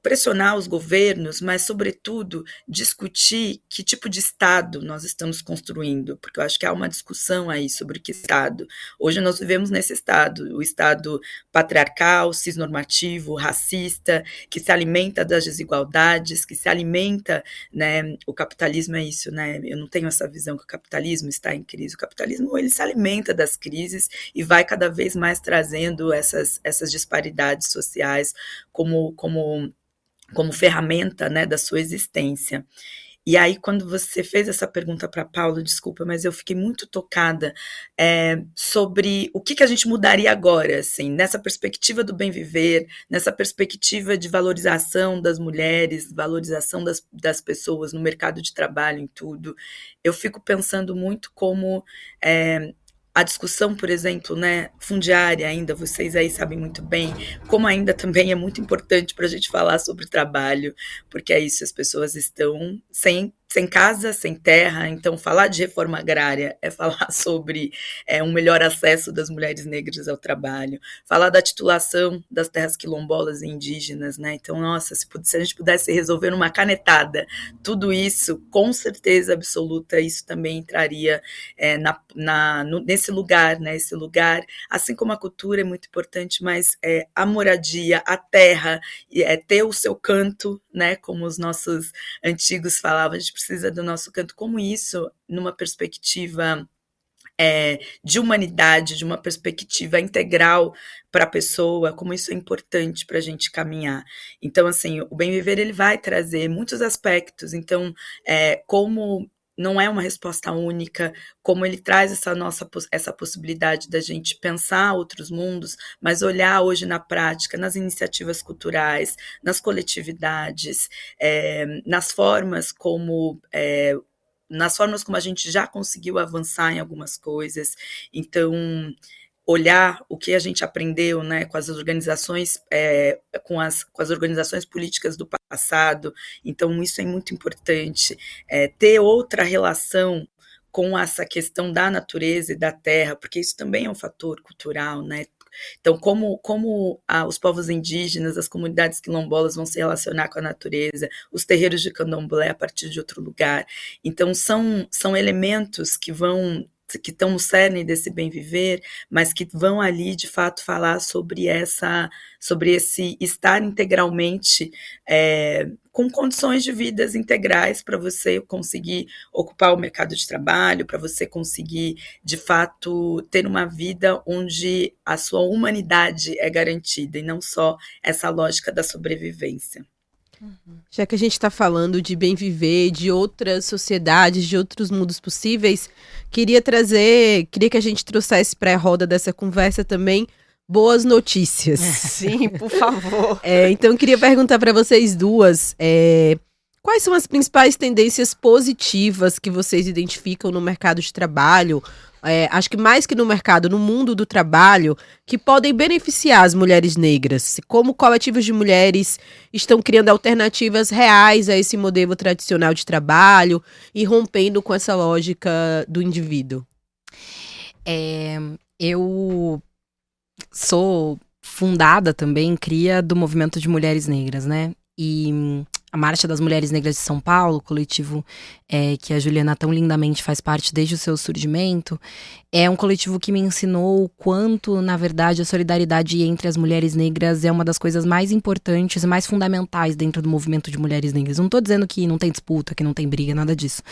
pressionar os governos, mas, sobretudo, discutir que tipo de Estado nós estamos construindo, porque eu acho que há uma discussão aí sobre que Estado. Hoje nós vivemos nesse Estado, o Estado patriarcal, cisnormativo, racista, que se alimenta das desigualdades, que se alimenta, né, o capitalismo é isso, né, eu não tenho essa visão que o capitalismo está em crise, o capitalismo ele se alimenta das crises e vai cada vez mais trazendo essas disparidades sociais como ferramenta, né, da sua existência. E aí, quando você fez essa pergunta para Paulo, desculpa, mas eu fiquei muito tocada sobre o que a gente mudaria agora, assim, nessa perspectiva do bem viver, nessa perspectiva de valorização das mulheres, valorização das pessoas no mercado de trabalho, em tudo. Eu fico pensando muito como a discussão, por exemplo, né, fundiária ainda, vocês aí sabem muito bem, como ainda também é muito importante para a gente falar sobre trabalho, porque é isso, as pessoas estão sem casa, sem terra, então falar de reforma agrária é falar sobre um melhor acesso das mulheres negras ao trabalho, falar da titulação das terras quilombolas e indígenas, né, então, nossa, se a gente pudesse resolver numa canetada tudo isso, com certeza absoluta, isso também entraria nesse lugar, né, esse lugar, assim como a cultura é muito importante, mas a moradia, a terra, ter o seu canto, né, como os nossos antigos falavam, a gente precisa do nosso canto, como isso, numa perspectiva de humanidade, de uma perspectiva integral para a pessoa, como isso é importante para a gente caminhar. Então, assim, o bem viver, ele vai trazer muitos aspectos, então, como não é uma resposta única, como ele traz essa possibilidade da gente pensar outros mundos, mas olhar hoje na prática, nas iniciativas culturais, nas coletividades, nas formas como a gente já conseguiu avançar em algumas coisas. Então, olhar o que a gente aprendeu, né, com as organizações, com as organizações políticas do passado. Então, isso é muito importante. Ter outra relação com essa questão da natureza e da terra, porque isso também é um fator cultural, né? Então, como os povos indígenas, as comunidades quilombolas vão se relacionar com a natureza, os terreiros de candomblé a partir de outro lugar. Então, são elementos que estão no cerne desse bem viver, mas que vão ali, de fato, falar sobre esse estar integralmente com condições de vidas integrais para você conseguir ocupar o mercado de trabalho, para você conseguir, de fato, ter uma vida onde a sua humanidade é garantida e não só essa lógica da sobrevivência. Já que a gente está falando de bem viver, de outras sociedades, de outros mundos possíveis, queria que a gente trouxesse para a roda dessa conversa também boas notícias. Sim, por favor. Então, queria perguntar para vocês duas, quais são as principais tendências positivas que vocês identificam no mercado de trabalho? Acho que mais que no mercado, no mundo do trabalho, que podem beneficiar as mulheres negras. Como coletivos de mulheres estão criando alternativas reais a esse modelo tradicional de trabalho e rompendo com essa lógica do indivíduo. Eu sou fundada também, cria do movimento de mulheres negras, né? E a Marcha das Mulheres Negras de São Paulo, coletivo que a Juliana tão lindamente faz parte desde o seu surgimento, é um coletivo que me ensinou o quanto, na verdade, a solidariedade entre as mulheres negras é uma das coisas mais importantes e mais fundamentais dentro do movimento de mulheres negras. Eu não tô dizendo que não tem disputa, que não tem briga, nada disso.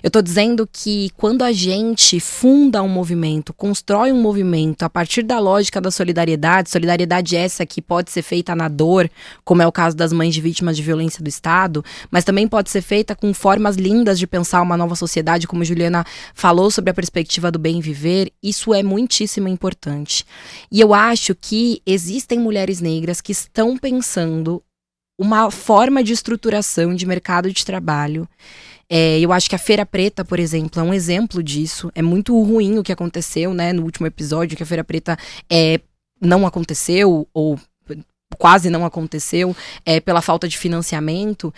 Eu tô dizendo que quando a gente funda um movimento, constrói um movimento a partir da lógica da solidariedade essa que pode ser feita na dor, como é o caso das mães de vítimas de violência do Estado, mas também pode ser feita com formas lindas de pensar uma nova sociedade, como Juliana falou sobre a perspectiva do bem viver, isso é muitíssimo importante. E eu acho que existem mulheres negras que estão pensando uma forma de estruturação de mercado de trabalho. Eu acho que a Feira Preta, por exemplo, é um exemplo disso. É muito ruim o que aconteceu, né, no último episódio, que a Feira Preta não aconteceu, ou quase não aconteceu, pela falta de financiamento,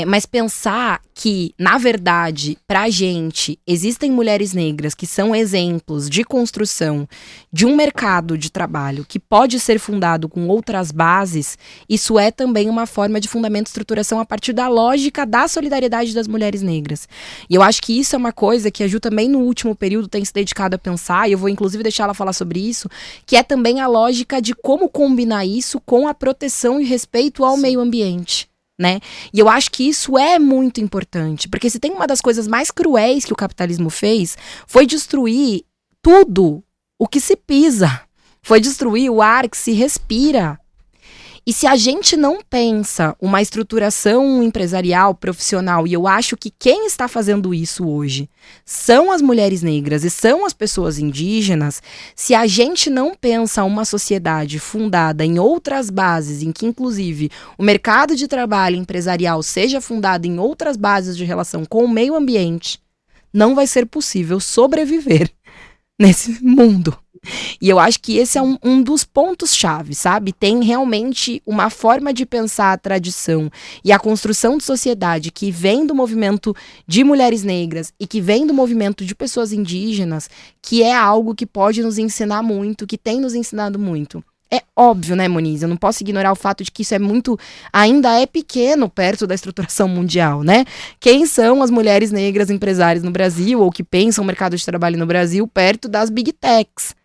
mas pensar que, na verdade, pra gente, existem mulheres negras que são exemplos de construção de um mercado de trabalho que pode ser fundado com outras bases, isso é também uma forma de fundamento e estruturação a partir da lógica da solidariedade das mulheres negras. E eu acho que isso é uma coisa que a Ju também no último período tem se dedicado a pensar, e eu vou inclusive deixar ela falar sobre isso, que é também a lógica de como combinar isso com a proteção e respeito ao meio ambiente. Né? E eu acho que isso é muito importante, porque se tem uma das coisas mais cruéis que o capitalismo fez, foi destruir tudo o que se pisa, foi destruir o ar que se respira. E se a gente não pensa uma estruturação empresarial, profissional, e eu acho que quem está fazendo isso hoje são as mulheres negras e são as pessoas indígenas, se a gente não pensa uma sociedade fundada em outras bases, em que inclusive o mercado de trabalho empresarial seja fundado em outras bases de relação com o meio ambiente, não vai ser possível sobreviver nesse mundo. E eu acho que esse é um dos pontos-chave, sabe? Tem realmente uma forma de pensar a tradição e a construção de sociedade que vem do movimento de mulheres negras e que vem do movimento de pessoas indígenas, que é algo que pode nos ensinar muito, que tem nos ensinado muito. É óbvio, né, Moniz? Eu não posso ignorar o fato de que isso é muito, ainda é pequeno perto da estruturação mundial, né? Quem são as mulheres negras empresárias no Brasil ou que pensam o mercado de trabalho no Brasil perto das big techs?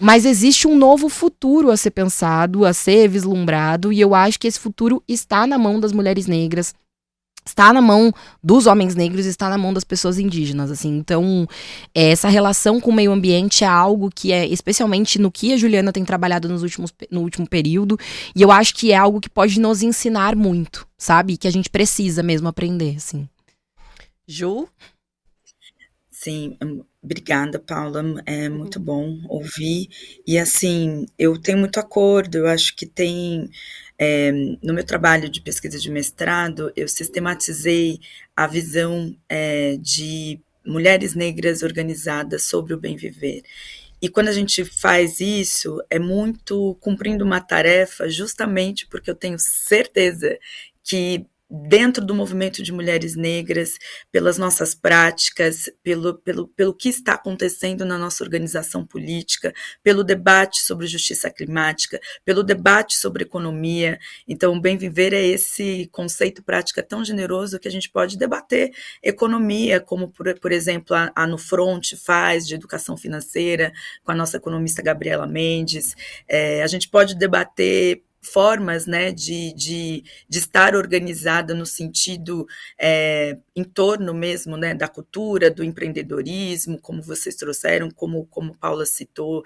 Mas existe um novo futuro a ser pensado, a ser vislumbrado, e eu acho que esse futuro está na mão das mulheres negras, está na mão dos homens negros, está na mão das pessoas indígenas, assim. Então, essa relação com o meio ambiente é algo que é, especialmente no que a Juliana tem trabalhado no último período, e eu acho que é algo que pode nos ensinar muito, sabe? Que a gente precisa mesmo aprender, assim. Ju? Sim, obrigada, Paula. É muito bom ouvir. E, assim, eu tenho muito acordo. Eu acho que tem... no meu trabalho de pesquisa de mestrado, eu sistematizei a visão de mulheres negras organizadas sobre o bem viver. E quando a gente faz isso, é muito cumprindo uma tarefa, justamente porque eu tenho certeza que dentro do movimento de mulheres negras, pelas nossas práticas, pelo que está acontecendo na nossa organização política, pelo debate sobre justiça climática, pelo debate sobre economia. Então, o bem viver é esse conceito prática tão generoso que a gente pode debater economia, como, por exemplo, a No Front faz, de educação financeira, com a nossa economista Gabriela Mendes. A gente pode debater formas, né, de estar organizada no sentido em torno mesmo, né, da cultura, do empreendedorismo, como vocês trouxeram, como Paula citou.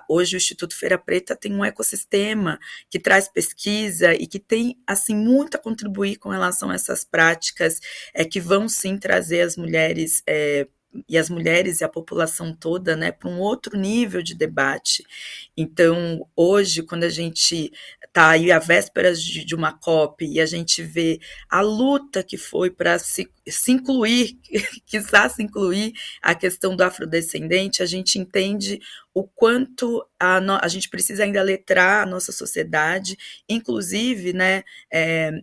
Hoje o Instituto Feira Preta tem um ecossistema que traz pesquisa e que tem assim muito a contribuir com relação a essas práticas que vão sim trazer as mulheres e a população toda, né, para um outro nível de debate. Então, hoje, quando a gente está aí à vésperas de uma COP e a gente vê a luta que foi para se incluir, quiçá se incluir a questão do afrodescendente, a gente entende o quanto a gente precisa ainda letrar a nossa sociedade, inclusive, né,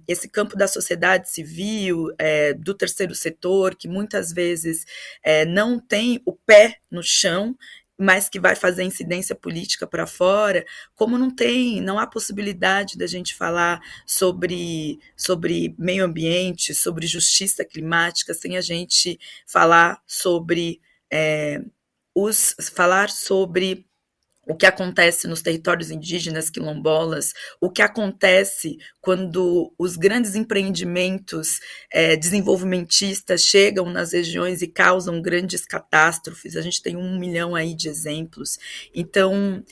esse campo da sociedade civil, do terceiro setor, que muitas vezes não tem o pé no chão, mas que vai fazer incidência política para fora, como não há possibilidade da gente falar sobre meio ambiente, sobre justiça climática, sem a gente falar sobre o que acontece nos territórios indígenas, quilombolas, o que acontece quando os grandes empreendimentos desenvolvimentistas chegam nas regiões e causam grandes catástrofes. A gente tem 1 milhão aí de exemplos. Então,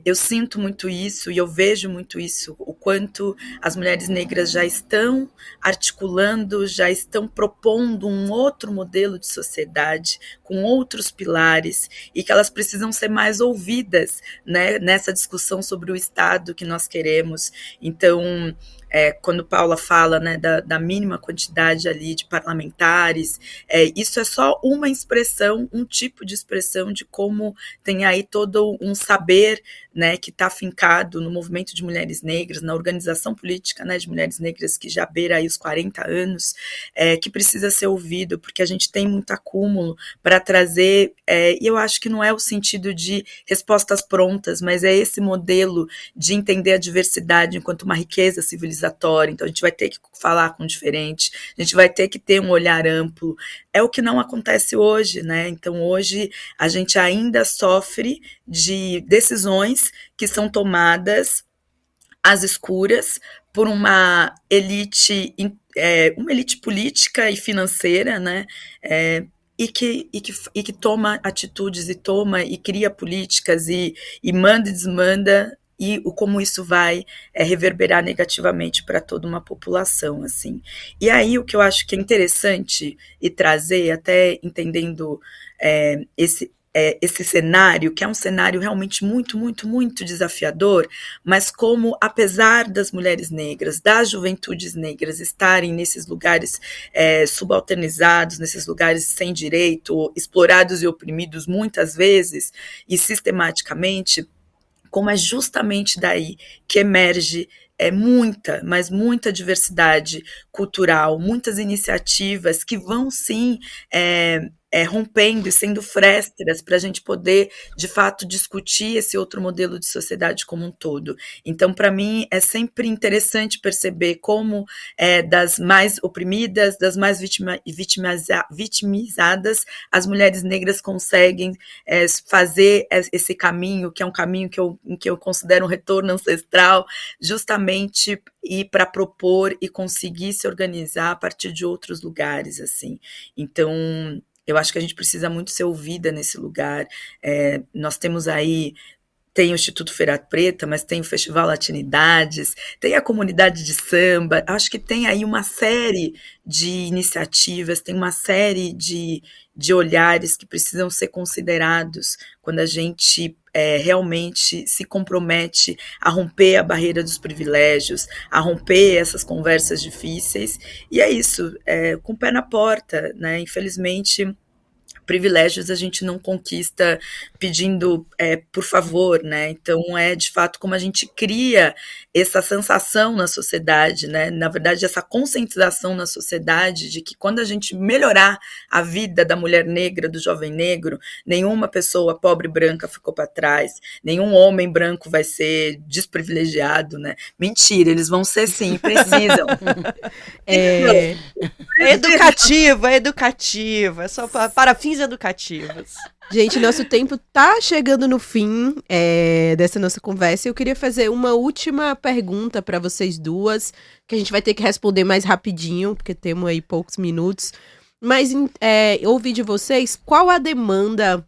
eu sinto muito isso e eu vejo muito isso, o quanto as mulheres negras já estão articulando, já estão propondo um outro modelo de sociedade, com outros pilares, e que elas precisam ser mais ouvidas, né, nessa discussão sobre o Estado que nós queremos. Então, quando Paula fala, né, da mínima quantidade ali de parlamentares, isso é só uma expressão, um tipo de expressão de como tem aí todo um saber saber, né, que está fincado no movimento de mulheres negras, na organização política, né, de mulheres negras que já beira aí os 40 anos, que precisa ser ouvido, porque a gente tem muito acúmulo para trazer, e eu acho que não é o sentido de respostas prontas, mas é esse modelo de entender a diversidade enquanto uma riqueza civilizatória. Então a gente vai ter que falar com o diferente, a gente vai ter que ter um olhar amplo. É o que não acontece hoje, né? Então hoje a gente ainda sofre de decisões que são tomadas às escuras por uma elite política e financeira, né? E que toma atitudes e cria políticas e manda e desmanda, e como isso vai reverberar negativamente para toda uma população, assim. E aí o que eu acho que é interessante e trazer, até entendendo esse cenário, que é um cenário realmente muito, muito, muito desafiador, mas como, apesar das mulheres negras, das juventudes negras estarem nesses lugares subalternizados, nesses lugares sem direito, explorados e oprimidos muitas vezes e sistematicamente, como é justamente daí que emerge muita, mas muita diversidade cultural, muitas iniciativas que vão sim rompendo e sendo frestas para a gente poder, de fato, discutir esse outro modelo de sociedade como um todo. Então, para mim, é sempre interessante perceber como das mais oprimidas, das mais vitimizadas, as mulheres negras conseguem fazer esse caminho, que é um caminho que eu considero um retorno ancestral, justamente ir para propor e conseguir se organizar a partir de outros lugares, assim. Então, eu acho que a gente precisa muito ser ouvida nesse lugar. Nós temos aí, tem o Instituto Feira Preta, mas tem o Festival Latinidades, tem a comunidade de samba, acho que tem aí uma série de iniciativas, tem uma série de olhares que precisam ser considerados quando a gente realmente se compromete a romper a barreira dos privilégios, a romper essas conversas difíceis, e é isso, com o pé na porta, né? Infelizmente, privilégios a gente não conquista pedindo por favor, né? Então de fato como a gente cria essa sensação na sociedade, né? Na verdade, essa conscientização na sociedade de que quando a gente melhorar a vida da mulher negra, do jovem negro, nenhuma pessoa pobre branca ficou para trás, nenhum homem branco vai ser desprivilegiado, né? Mentira, eles vão ser sim, precisam. Educativa, é só para fins educativos. Gente, nosso tempo tá chegando no fim dessa nossa conversa. Eu queria fazer uma última pergunta para vocês duas, que a gente vai ter que responder mais rapidinho, porque temos aí poucos minutos. Mas ouvir de vocês, qual a demanda,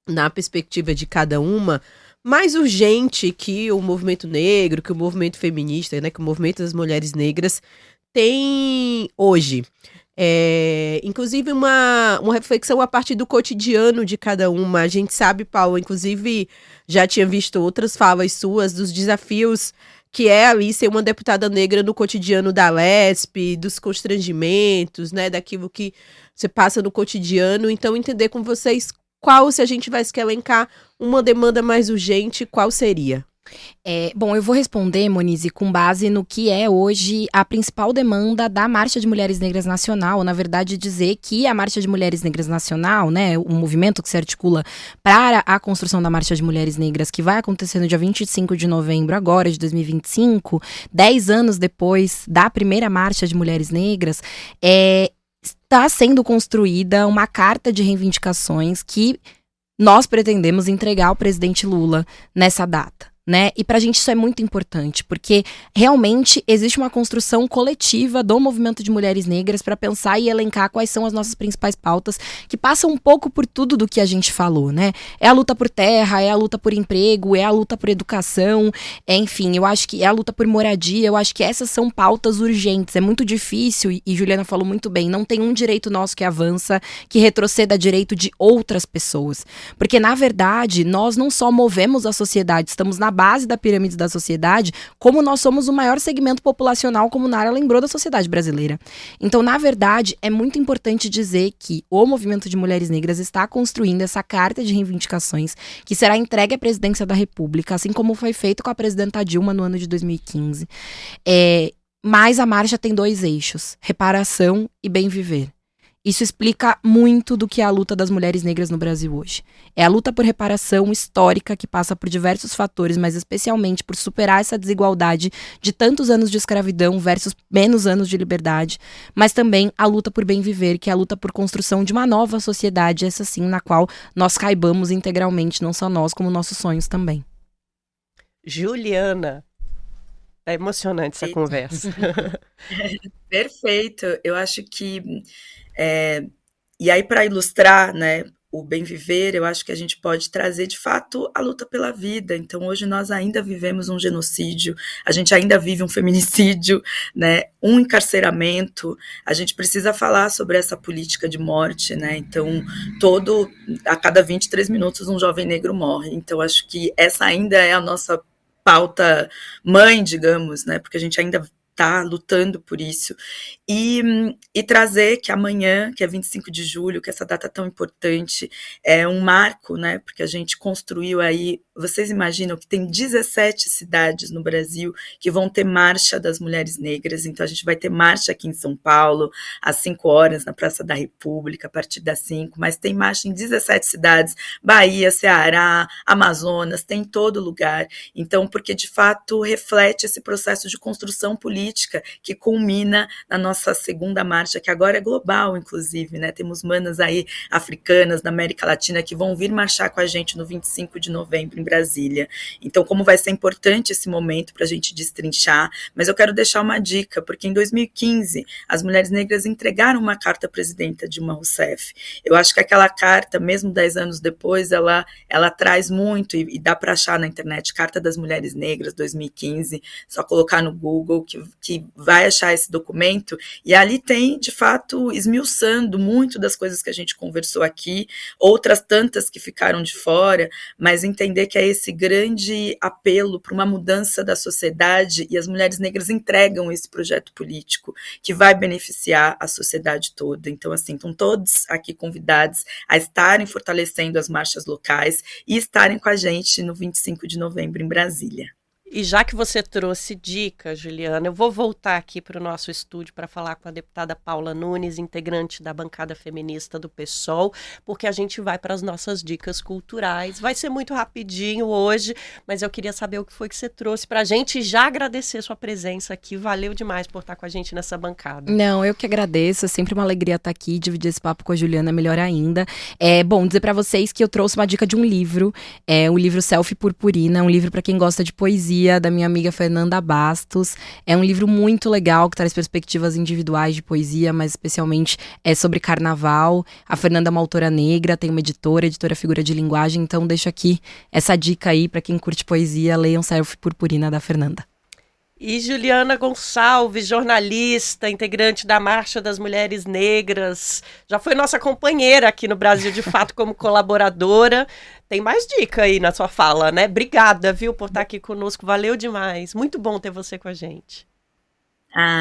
na perspectiva de cada uma, mais urgente que o movimento negro, que o movimento feminista, né, que o movimento das mulheres negras tem hoje? Inclusive uma reflexão a partir do cotidiano de cada uma. A gente sabe, Paula, inclusive já tinha visto outras falas suas dos desafios que é ali ser uma deputada negra no cotidiano da LESP, dos constrangimentos, né, daquilo que você passa no cotidiano. Então, entender com vocês qual, se a gente tivesse que elencar uma demanda mais urgente, qual seria? Bom, eu vou responder, Monize, com base no que é hoje a principal demanda da Marcha de Mulheres Negras Nacional. Na verdade, dizer que a Marcha de Mulheres Negras Nacional, né, o movimento que se articula para a construção da Marcha de Mulheres Negras, que vai acontecer no dia 25 de novembro agora, de 2025, 10 anos depois da primeira Marcha de Mulheres Negras, está sendo construída uma carta de reivindicações que nós pretendemos entregar ao presidente Lula nessa data. Né? E pra gente isso é muito importante, porque realmente existe uma construção coletiva do movimento de mulheres negras para pensar e elencar quais são as nossas principais pautas, que passam um pouco por tudo do que a gente falou, né? É a luta por terra, é a luta por emprego, é a luta por educação, enfim, eu acho que é a luta por moradia, eu acho que essas são pautas urgentes. É muito difícil, e Juliana falou muito bem, não tem um direito nosso que avança, que retroceda direito de outras pessoas. Porque, na verdade, nós não só movemos a sociedade, estamos na base da pirâmide da sociedade, como nós somos o maior segmento populacional, como Nara lembrou, da sociedade brasileira. Então, na verdade, é muito importante dizer que o movimento de mulheres negras está construindo essa carta de reivindicações que será entregue à presidência da República, assim como foi feito com a presidenta Dilma no ano de 2015. Mas a marcha tem 2 eixos: reparação e bem viver. Isso explica muito do que é a luta das mulheres negras no Brasil hoje. É a luta por reparação histórica que passa por diversos fatores, mas especialmente por superar essa desigualdade de tantos anos de escravidão versus menos anos de liberdade, mas também a luta por bem viver, que é a luta por construção de uma nova sociedade, essa sim, na qual nós caibamos integralmente, não só nós, como nossos sonhos também. Juliana, é emocionante essa conversa. Perfeito. Eu acho que e aí, para ilustrar, né, o bem viver, eu acho que a gente pode trazer, de fato, a luta pela vida. Então, hoje nós ainda vivemos um genocídio, a gente ainda vive um feminicídio, né, um encarceramento. A gente precisa falar sobre essa política de morte, né? Então, a cada 23 minutos um jovem negro morre. Então, acho que essa ainda é a nossa pauta mãe, digamos, né? Porque a gente ainda está lutando por isso, e trazer que amanhã, que é 25 de julho, que essa data tão importante, é um marco, né, porque a gente construiu aí, vocês imaginam que tem 17 cidades no Brasil que vão ter marcha das mulheres negras, então a gente vai ter marcha aqui em São Paulo, às 5 horas, na Praça da República, a partir das 5, mas tem marcha em 17 cidades, Bahia, Ceará, Amazonas, tem em todo lugar, então, porque de fato reflete esse processo de construção política que culmina na nossa segunda marcha, que agora é global, inclusive, né? Temos manas aí africanas, da América Latina, que vão vir marchar com a gente no 25 de novembro em Brasília. Então, como vai ser importante esse momento para a gente destrinchar, mas eu quero deixar uma dica, porque em 2015 as mulheres negras entregaram uma carta à presidenta Dilma Rousseff. Eu acho que aquela carta, mesmo 10 anos depois, ela traz muito, e dá para achar na internet, Carta das Mulheres Negras 2015, só colocar no Google que vai achar esse documento, e ali tem, de fato, esmiuçando muito das coisas que a gente conversou aqui, outras tantas que ficaram de fora, mas entender que é esse grande apelo para uma mudança da sociedade, e as mulheres negras entregam esse projeto político que vai beneficiar a sociedade toda. Então, assim, estão todos aqui convidados a estarem fortalecendo as marchas locais e estarem com a gente no 25 de novembro em Brasília. E já que você trouxe dica, Juliana, eu vou voltar aqui para o nosso estúdio para falar com a deputada Paula Nunes, integrante da bancada feminista do PSOL, porque a gente vai para as nossas dicas culturais. Vai ser muito rapidinho hoje, mas eu queria saber o que foi que você trouxe para a gente e já agradecer sua presença aqui. Valeu demais por estar com a gente nessa bancada. Não, eu que agradeço. É sempre uma alegria estar aqui, dividir esse papo com a Juliana, melhor ainda. Bom, dizer para vocês que eu trouxe uma dica de um livro, o livro Selfie Purpurina, um livro para quem gosta de poesia, da minha amiga Fernanda Bastos. É um livro muito legal, que traz perspectivas individuais de poesia, mas especialmente sobre carnaval. A Fernanda é uma autora negra, tem uma editora Figura de Linguagem, então deixo aqui essa dica aí para quem curte poesia, leiam Selfie Purpurina da Fernanda. E Juliana Gonçalves, jornalista, integrante da Marcha das Mulheres Negras, já foi nossa companheira aqui no Brasil de Fato como colaboradora. Tem mais dica aí na sua fala, né? Obrigada, viu, por estar aqui conosco. Valeu demais. Muito bom ter você com a gente.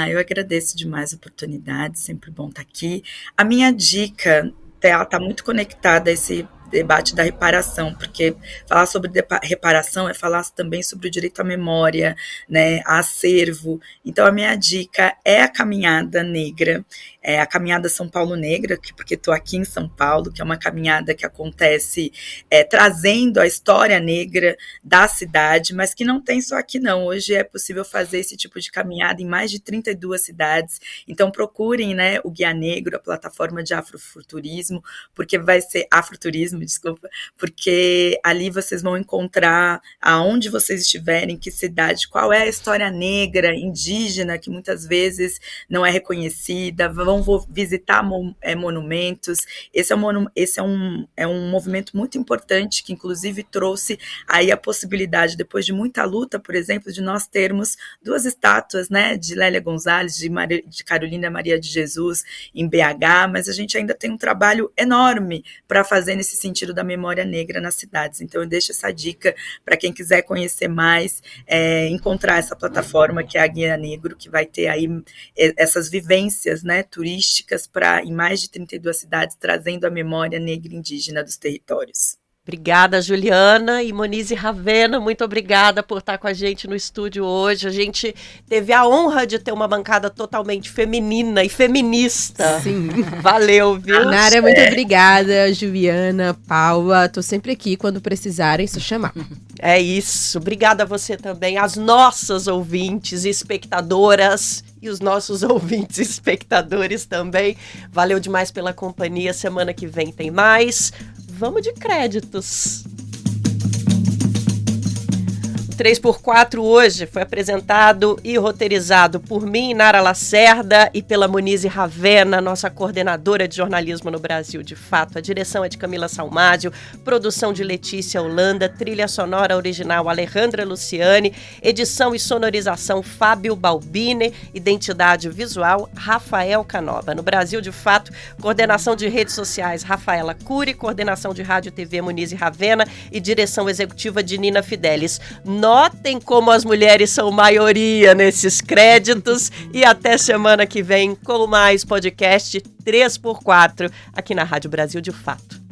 Eu agradeço demais a oportunidade, sempre bom estar aqui. A minha dica está muito conectada a esse debate da reparação, porque falar sobre reparação é falar também sobre o direito à memória, né, a acervo. Então, a minha dica é a Caminhada Negra, a Caminhada São Paulo Negra, porque estou aqui em São Paulo, que é uma caminhada que acontece trazendo a história negra da cidade, mas que não tem só aqui não. Hoje é possível fazer esse tipo de caminhada em mais de 32 cidades. Então, procurem, né, o Guia Negro, a plataforma de afrofuturismo, porque vai ser afroturismo, porque ali vocês vão encontrar aonde vocês estiverem, que cidade, qual é a história negra, indígena, que muitas vezes não é reconhecida, vão visitar monumentos. Esse é um movimento muito importante, que inclusive trouxe aí a possibilidade, depois de muita luta, por exemplo, de nós termos 2 estátuas, né, de Lélia Gonzalez, de Carolina Maria de Jesus, em BH, mas a gente ainda tem um trabalho enorme para fazer nesse sentido da memória negra nas cidades. Então eu deixo essa dica para quem quiser conhecer mais, encontrar essa plataforma que é a Guia Negro, que vai ter aí essas vivências, né, turísticas em mais de 32 cidades, trazendo a memória negra e indígena dos territórios. Obrigada, Juliana e Monize Ravena, muito obrigada por estar com a gente no estúdio hoje. A gente teve a honra de ter uma bancada totalmente feminina e feminista. Sim. Valeu, viu? Nara, muito obrigada. Juliana, Paula, tô sempre aqui quando precisarem, só chamar. É isso. Obrigada a você também, as nossas ouvintes e espectadoras e os nossos ouvintes e espectadores também. Valeu demais pela companhia. Semana que vem tem mais. Vamos de créditos. O 3x4 hoje foi apresentado e roteirizado por mim, Nara Lacerda, e pela Monize Ravena, nossa coordenadora de jornalismo no Brasil de Fato. A direção é de Camila Salmádio, produção de Letícia Holanda, trilha sonora original Alejandra Luciani, edição e sonorização Fábio Balbini, identidade visual Rafael Canova. No Brasil de Fato, coordenação de redes sociais Rafaela Cury, coordenação de rádio e TV Monize Ravena e direção executiva de Nina Fidelis. Notem como as mulheres são maioria nesses créditos e até semana que vem com mais podcast 3x4 aqui na Rádio Brasil de Fato.